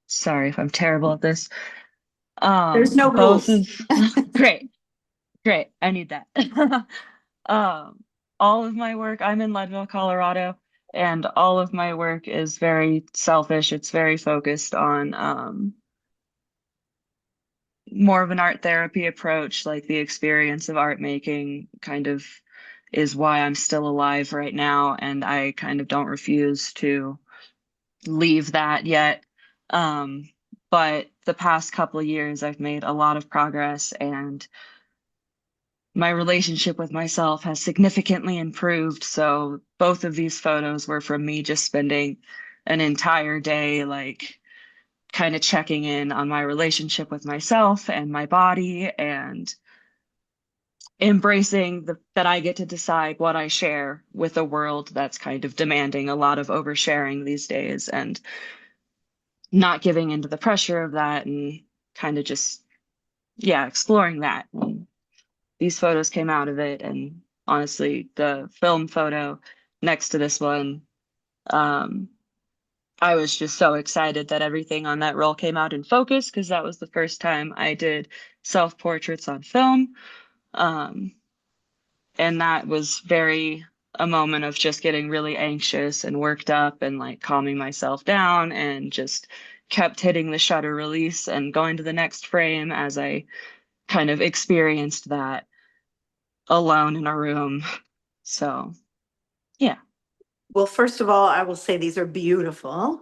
sorry if I'm terrible at this. There's no rules. Great. I need that. All of my work, I'm in Leadville, Colorado, and all of my work is very selfish. It's very focused on more of an art therapy approach, like the experience of art making kind of is why I'm still alive right now, and I kind of don't refuse to leave that yet. But the past couple of years, I've made a lot of progress, and my relationship with myself has significantly improved. So both of these photos were from me just spending an entire day, like kind of checking in on my relationship with myself and my body, and embracing that I get to decide what I share with a world that's kind of demanding a lot of oversharing these days, and not giving into the pressure of that, and kind of just, yeah, exploring that. And these photos came out of it. And honestly, the film photo next to this one, I was just so excited that everything on that roll came out in focus, because that was the first time I did self-portraits on film. And that was a moment of just getting really anxious and worked up, and like calming myself down, and just kept hitting the shutter release and going to the next frame as I kind of experienced that alone in a room. So, yeah. Well, first of all, I will say these are beautiful.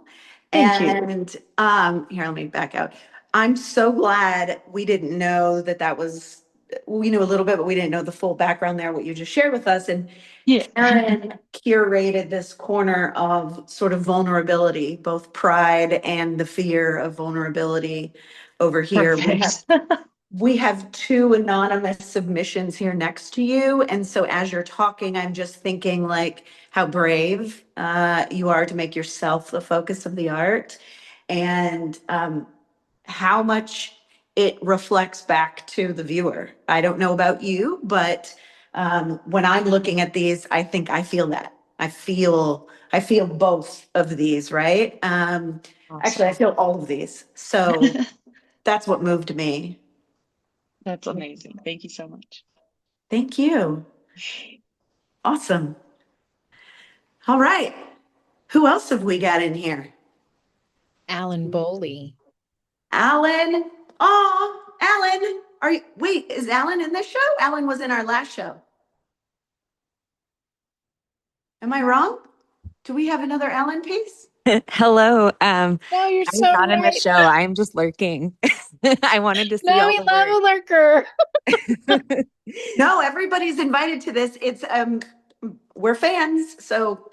Thank you. And here, let me back out. I'm so glad we didn't know that was, we knew a little bit, but we didn't know the full background there, what you just shared with us. And yeah. Karen curated this corner of sort of vulnerability, both pride and the fear of vulnerability over here. We have two anonymous submissions here next to you. And so as you're talking, I'm just thinking like how brave you are to make yourself the focus of the art, and how much it reflects back to the viewer. I don't know about you, but when I'm looking at these, I think I feel that. I feel both of these, right? Actually, I feel all of these. So that's what moved me. That's amazing. Thank you so much. Thank you. Awesome. All right. Who else have we got in here? Alan Bowley. Alan. Oh, Alan. Wait, is Alan in this show? Alan was in our last show. Am I wrong? Do we have another Alan piece? Hello. No, you're I'm so not in the right. show. I'm just lurking. I wanted to see No, all we the love a work. lurker. No, everybody's invited to this. It's we're fans, so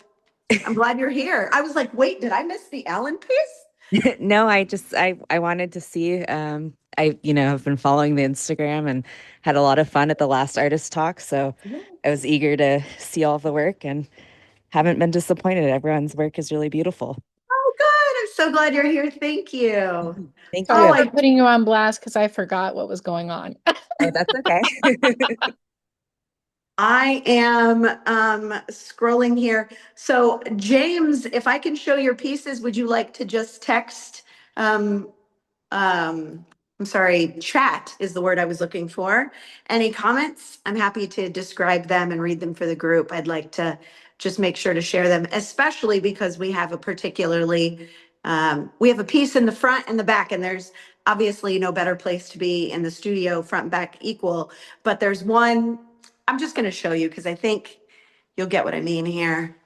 I'm glad you're here. I was like, wait, did I miss the Alan piece? No, I wanted to see. I have been following the Instagram and had a lot of fun at the last artist talk. So I was eager to see all the work and haven't been disappointed. Everyone's work is really beautiful. Oh, good. I'm so glad you're here. Thank you. Thank Sorry you. for putting you on blast because I forgot what was going on. Oh, that's okay. I am scrolling here. So James, if I can show your pieces, would you like to just text I'm sorry, chat is the word I was looking for. Any comments? I'm happy to describe them and read them for the group. I'd like to just make sure to share them, especially because we have a we have a piece in the front and the back, and there's obviously no better place to be in the studio, front and back equal. But there's one, I'm just going to show you because I think you'll get what I mean here.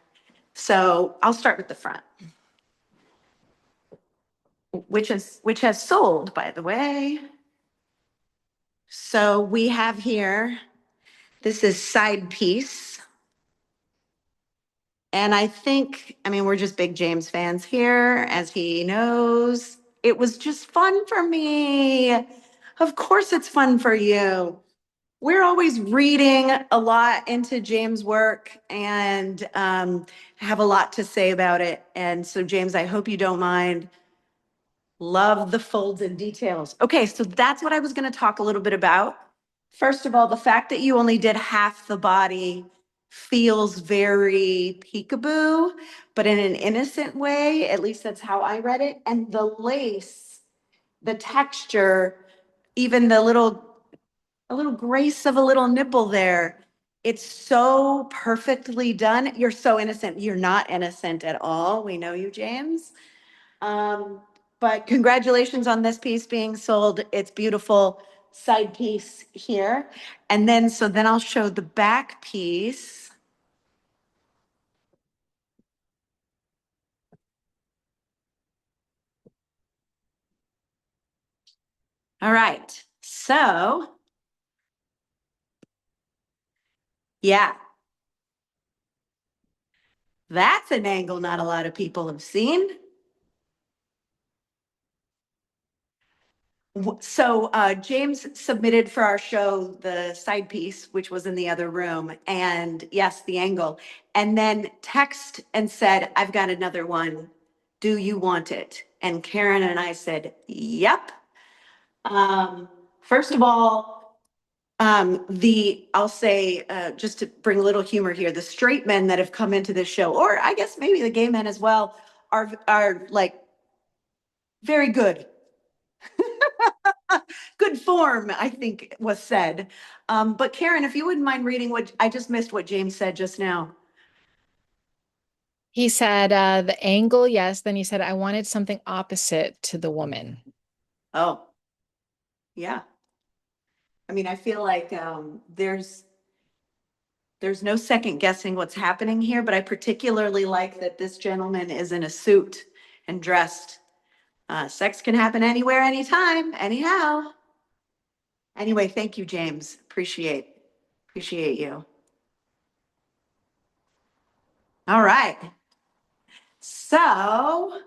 So I'll start with the front, which has sold, by the way. So we have here, this is side piece. And I mean, we're just big James fans here, as he knows. It was just fun for me. Of course it's fun for you. We're always reading a lot into James' work and have a lot to say about it. And so James, I hope you don't mind. Love the folds and details. Okay, so that's what I was going to talk a little bit about. First of all, the fact that you only did half the body feels very peekaboo, but in an innocent way. At least that's how I read it. And the lace, the texture, even a little grace of a little nipple there. It's so perfectly done. You're so innocent. You're not innocent at all. We know you, James. Um, but congratulations on this piece being sold. It's beautiful side piece here. And then, so then I'll show the back piece. All right. So, yeah, that's an angle not a lot of people have seen. So James submitted for our show the side piece, which was in the other room, and yes, the angle, and then text and said, I've got another one. Do you want it? And Karen and I said, yep. First of all, I'll say, just to bring a little humor here, the straight men that have come into this show, or I guess maybe the gay men as well, are like very good. Good form, I think was said. But Karen, if you wouldn't mind reading what I just missed what James said just now. He said the angle, yes. Then he said, I wanted something opposite to the woman. Oh, yeah. I mean, I feel like there's no second guessing what's happening here, but I particularly like that this gentleman is in a suit and dressed. Sex can happen anywhere, anytime, anyhow. Anyway, thank you, James. Appreciate you. All right. So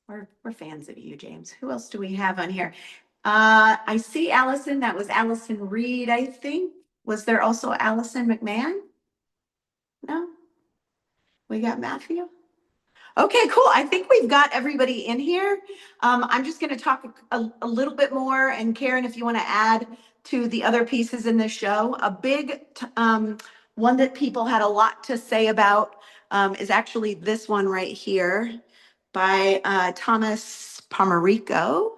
we're fans of you, James. Who else do we have on here? I see Allison. That was Allison Reed, I think. Was there also Allison McMahon? No? We got Matthew? Okay, cool. I think we've got everybody in here. I'm just going to talk a little bit more, and Karen, if you want to add to the other pieces in this show, a big one that people had a lot to say about is actually this one right here by Thomas Pomerico.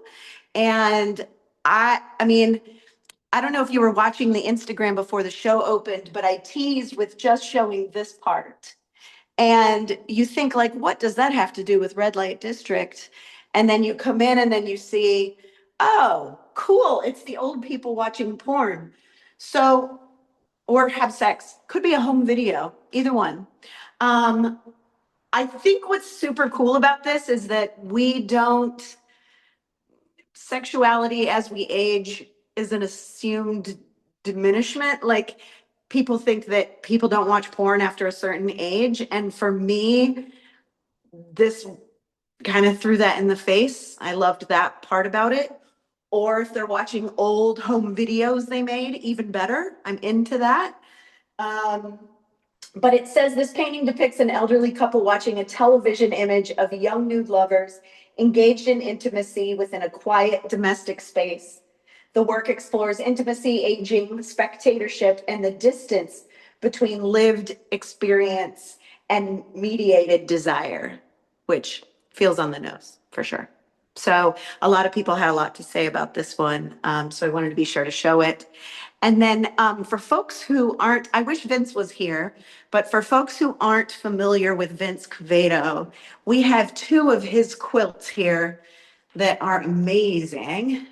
And I mean, I don't know if you were watching the Instagram before the show opened, but I teased with just showing this part. And you think like, what does that have to do with red light district? And then you come in and then you see, oh, cool, it's the old people watching porn. So, or have sex. Could be a home video, either one. I think what's super cool about this is that we don't, sexuality as we age is an assumed diminishment. Like people think that people don't watch porn after a certain age. And for me, this kind of threw that in the face. I loved that part about it. Or if they're watching old home videos they made, even better. I'm into that. But it says this painting depicts an elderly couple watching a television image of young nude lovers engaged in intimacy within a quiet domestic space. The work explores intimacy, aging, spectatorship, and the distance between lived experience and mediated desire, which feels on the nose for sure. So a lot of people had a lot to say about this one. So I wanted to be sure to show it. And then for folks who aren't, I wish Vince was here, but for folks who aren't familiar with Vince Cavedo, we have two of his quilts here that are amazing.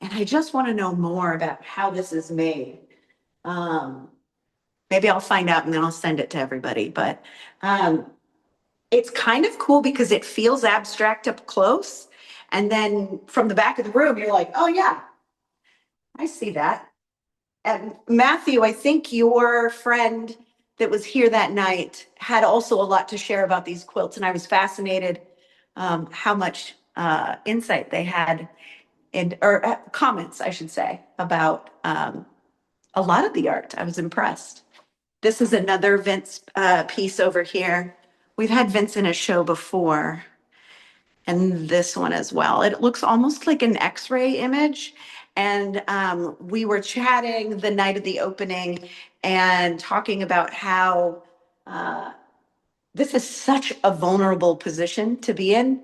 And I just want to know more about how this is made. Maybe I'll find out and then I'll send it to everybody. But it's kind of cool because it feels abstract up close. And then from the back of the room, you're like, oh yeah, I see that. And Matthew, I think your friend that was here that night had also a lot to share about these quilts. And I was fascinated how much insight they had or comments, I should say, about a lot of the art. I was impressed. This is another Vince piece over here. We've had Vince in a show before, and this one as well. It looks almost like an X-ray image. And we were chatting the night of the opening and talking about how this is such a vulnerable position to be in,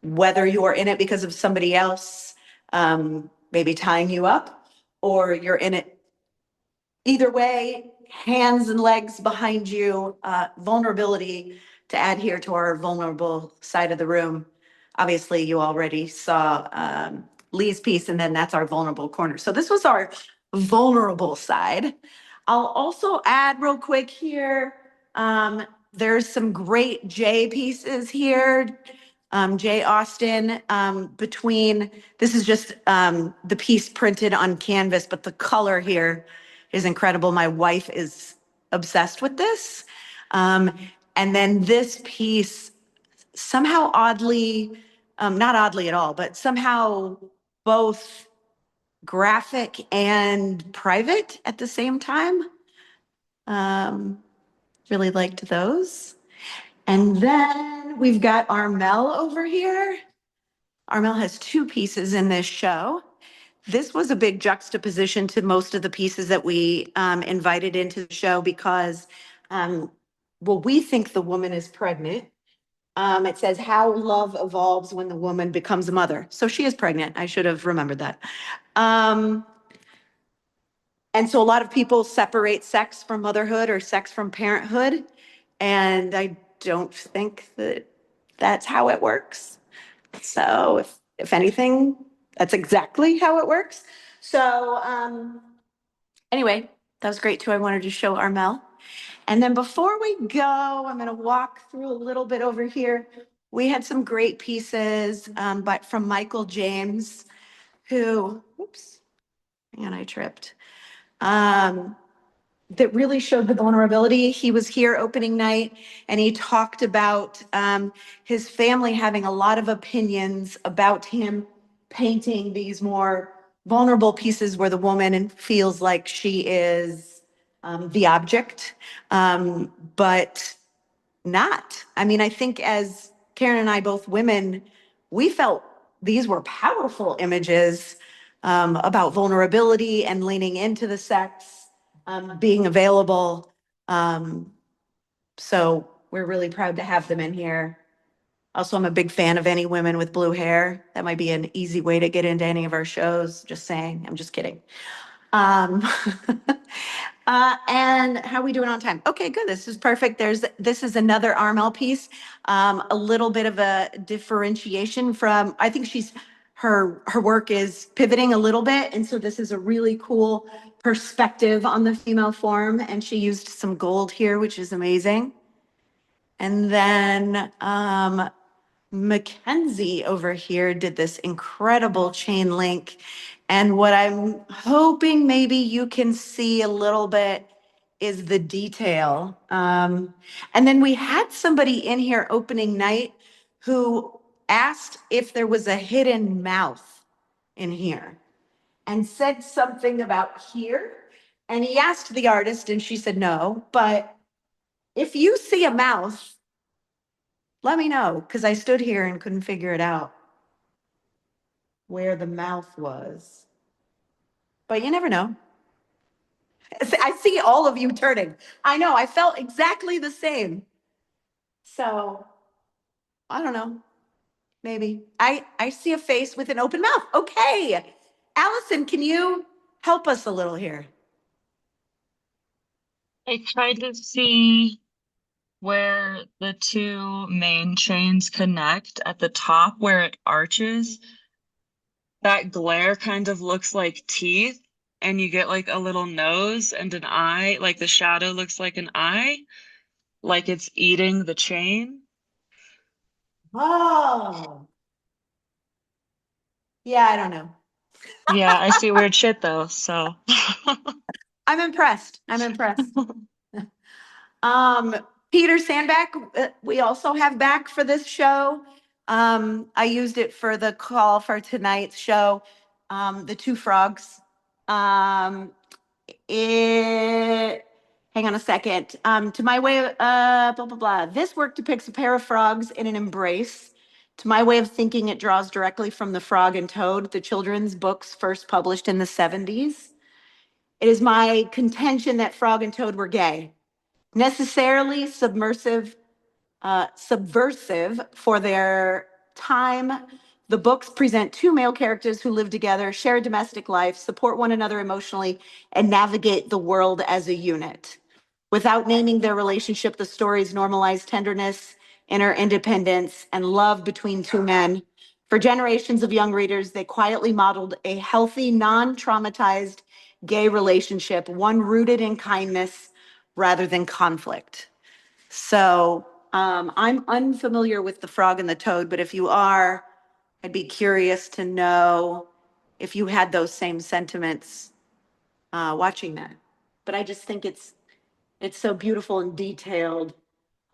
whether you're in it because of somebody else maybe tying you up, or you're in it either way, hands and legs behind you, vulnerability to add here to our vulnerable side of the room. Obviously, you already saw Lee's piece, and then that's our vulnerable corner. So this was our vulnerable side. I'll also add real quick here, there's some great Jay pieces here. Jay Austen, between, this is just the piece printed on canvas, but the color here is incredible. My wife is obsessed with this. And then this piece, somehow oddly, not oddly at all, but somehow both graphic and private at the same time. Really liked those. And then we've got Armel over here. Armel has two pieces in this show. This was a big juxtaposition to most of the pieces that we invited into the show because, well, we think the woman is pregnant. It says how love evolves when the woman becomes a mother. So she is pregnant. I should have remembered that. And so a lot of people separate sex from motherhood or sex from parenthood. And I don't think that that's how it works. So if anything, that's exactly how it works. So anyway, that was great too. I wanted to show Armel. And then before we go, I'm going to walk through a little bit over here. We had some great pieces, but from Michael James, who, oops, and I tripped. That really showed the vulnerability. He was here opening night and he talked about his family having a lot of opinions about him painting these more vulnerable pieces where the woman feels like she is the object. But not. I mean, I think as Karen and I, both women, we felt these were powerful images about vulnerability and leaning into the sex, being available. So we're really proud to have them in here. Also, I'm a big fan of any women with blue hair. That might be an easy way to get into any of our shows. Just saying. I'm just kidding. Um, and how are we doing on time? Okay, good. This is perfect. This is another RML piece. A little bit of a differentiation from, I think her work is pivoting a little bit. And so this is a really cool perspective on the female form. And she used some gold here, which is amazing. And then, Mackenzie over here did this incredible chain link. And what I'm hoping maybe you can see a little bit is the detail. And then we had somebody in here opening night who asked if there was a hidden mouth in here and said something about here. And he asked the artist and she said no. But if you see a mouth, let me know, because I stood here and couldn't figure it out where the mouth was. But you never know. I see all of you turning. I know, I felt exactly the same. So, I don't know. Maybe. I see a face with an open mouth. Okay. Allison, can you help us a little here? I tried to see where the two main chains connect at the top where it arches. That glare kind of looks like teeth, and you get like a little nose and an eye, like the shadow looks like an eye, like it's eating the chain. Oh. Yeah, I don't know. Yeah, I see weird shit though, so. I'm impressed. I'm impressed. Peter Sandback, we also have back for this show. I used it for the call for tonight's show. The two frogs. Hang on a second. To my way of, blah, blah, blah. This work depicts a pair of frogs in an embrace. To my way of thinking, it draws directly from The Frog and Toad, the children's books first published in the 70s. It is my contention that Frog and Toad were gay, necessarily subversive for their time. The books present two male characters who live together, share a domestic life, support one another emotionally, and navigate the world as a unit. Without naming their relationship, the stories normalize tenderness, inner independence, and love between two men. For generations of young readers, they quietly modeled a healthy, non-traumatized gay relationship, one rooted in kindness rather than conflict. So I'm unfamiliar with The Frog and the Toad, but if you are, I'd be curious to know if you had those same sentiments watching that. But I just think it's so beautiful and detailed.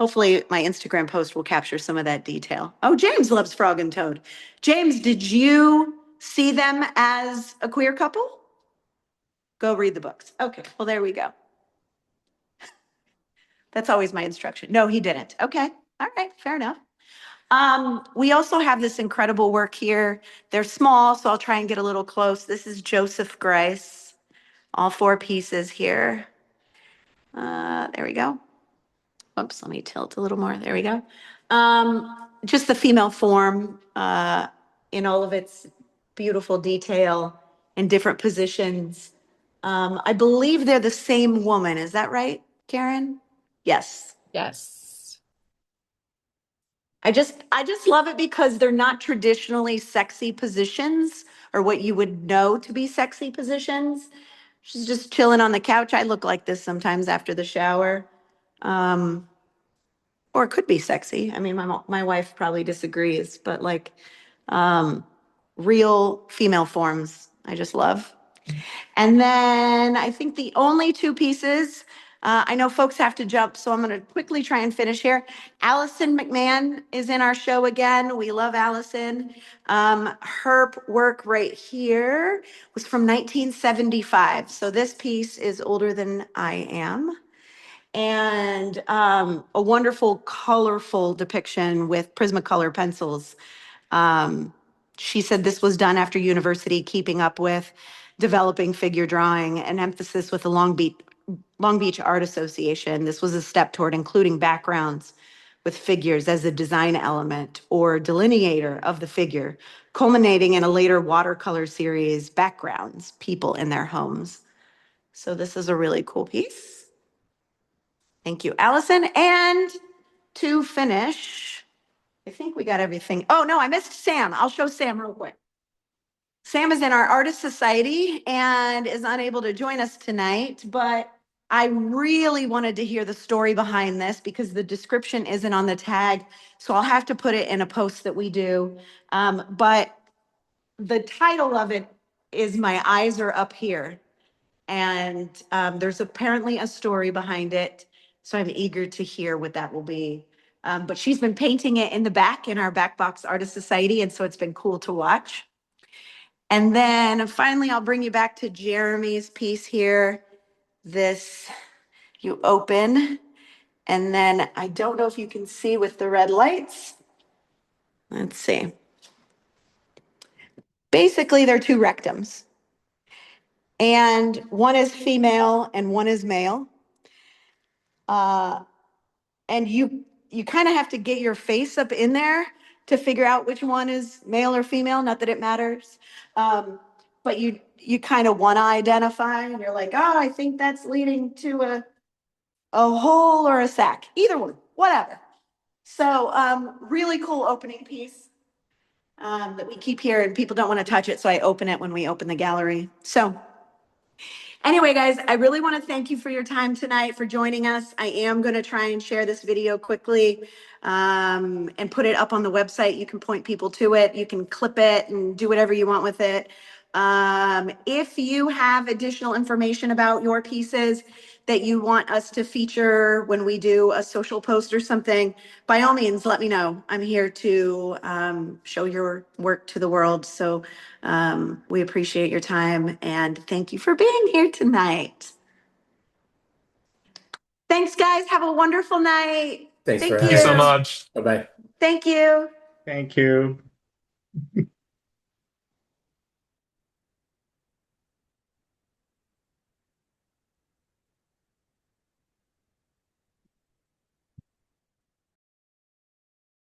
Hopefully my Instagram post will capture some of that detail. Oh, James loves Frog and Toad. James, did you see them as a queer couple? Go read the books. Okay, well, there we go. That's always my instruction. No, he didn't. Okay, all right, fair enough. We also have this incredible work here. They're small, so I'll try and get a little close. This is Joseph Grice, all four pieces here. There we go. Oops, let me tilt a little more. There we go. Just the female form in all of its beautiful detail in different positions. I believe they're the same woman. Is that right, Karen? Yes. Yes. I just love it because they're not traditionally sexy positions or what you would know to be sexy positions. She's just chilling on the couch. I look like this sometimes after the shower. Or it could be sexy. I mean, my wife probably disagrees, but like real female forms, I just love. And then I think the only two pieces, I know folks have to jump, so I'm going to quickly try and finish here. Allison McMahon is in our show again. We love Allison. Her work right here was from 1975. So this piece is older than I am. and a wonderful, colorful depiction with Prismacolor pencils. She said this was done after university, keeping up with developing figure drawing, an emphasis with the Long Beach Art Association. This was a step toward including backgrounds with figures as a design element or delineator of the figure, culminating in a later watercolor series, Backgrounds, People in Their Homes. So this is a really cool piece. Thank you, Allison. And to finish, I think we got everything. Oh, no, I missed Sam. I'll show Sam real quick. Sam is in our Artist Society and is unable to join us tonight, but I really wanted to hear the story behind this because the description isn't on the tag. So I'll have to put it in a post that we do. But the title of it is My Eyes Are Up Here. And there's apparently a story behind it. So I'm eager to hear what that will be. But she's been painting it in the back in our Back Box Artist Society. And so it's been cool to watch. And then finally, I'll bring you back to Jeremy's piece here. This you open, and then I don't know if you can see with the red lights. Let's see. Basically, they're two rectums. And one is female and one is male. And you kind of have to get your face up in there to figure out which one is male or female, not that it matters. But you kind of want to identify, and you're like, oh, I think that's leading to a hole or a sack, either one, whatever. So really cool opening piece that we keep here, and people don't want to touch it, so I open it when we open the gallery. So anyway, guys, I really want to thank you for your time tonight, for joining us. I am going to try and share this video quickly and put it up on the website. You can point people to it. You can clip it and do whatever you want with it. If you have additional information about your pieces that you want us to feature when we do a social post or something, by all means, let me know. I'm here to show your work to the world. So we appreciate your time and thank you for being here tonight. Thanks, guys. Have a wonderful night. Thanks for Thank you so having us. much. Bye-bye. Thank you. Thank you.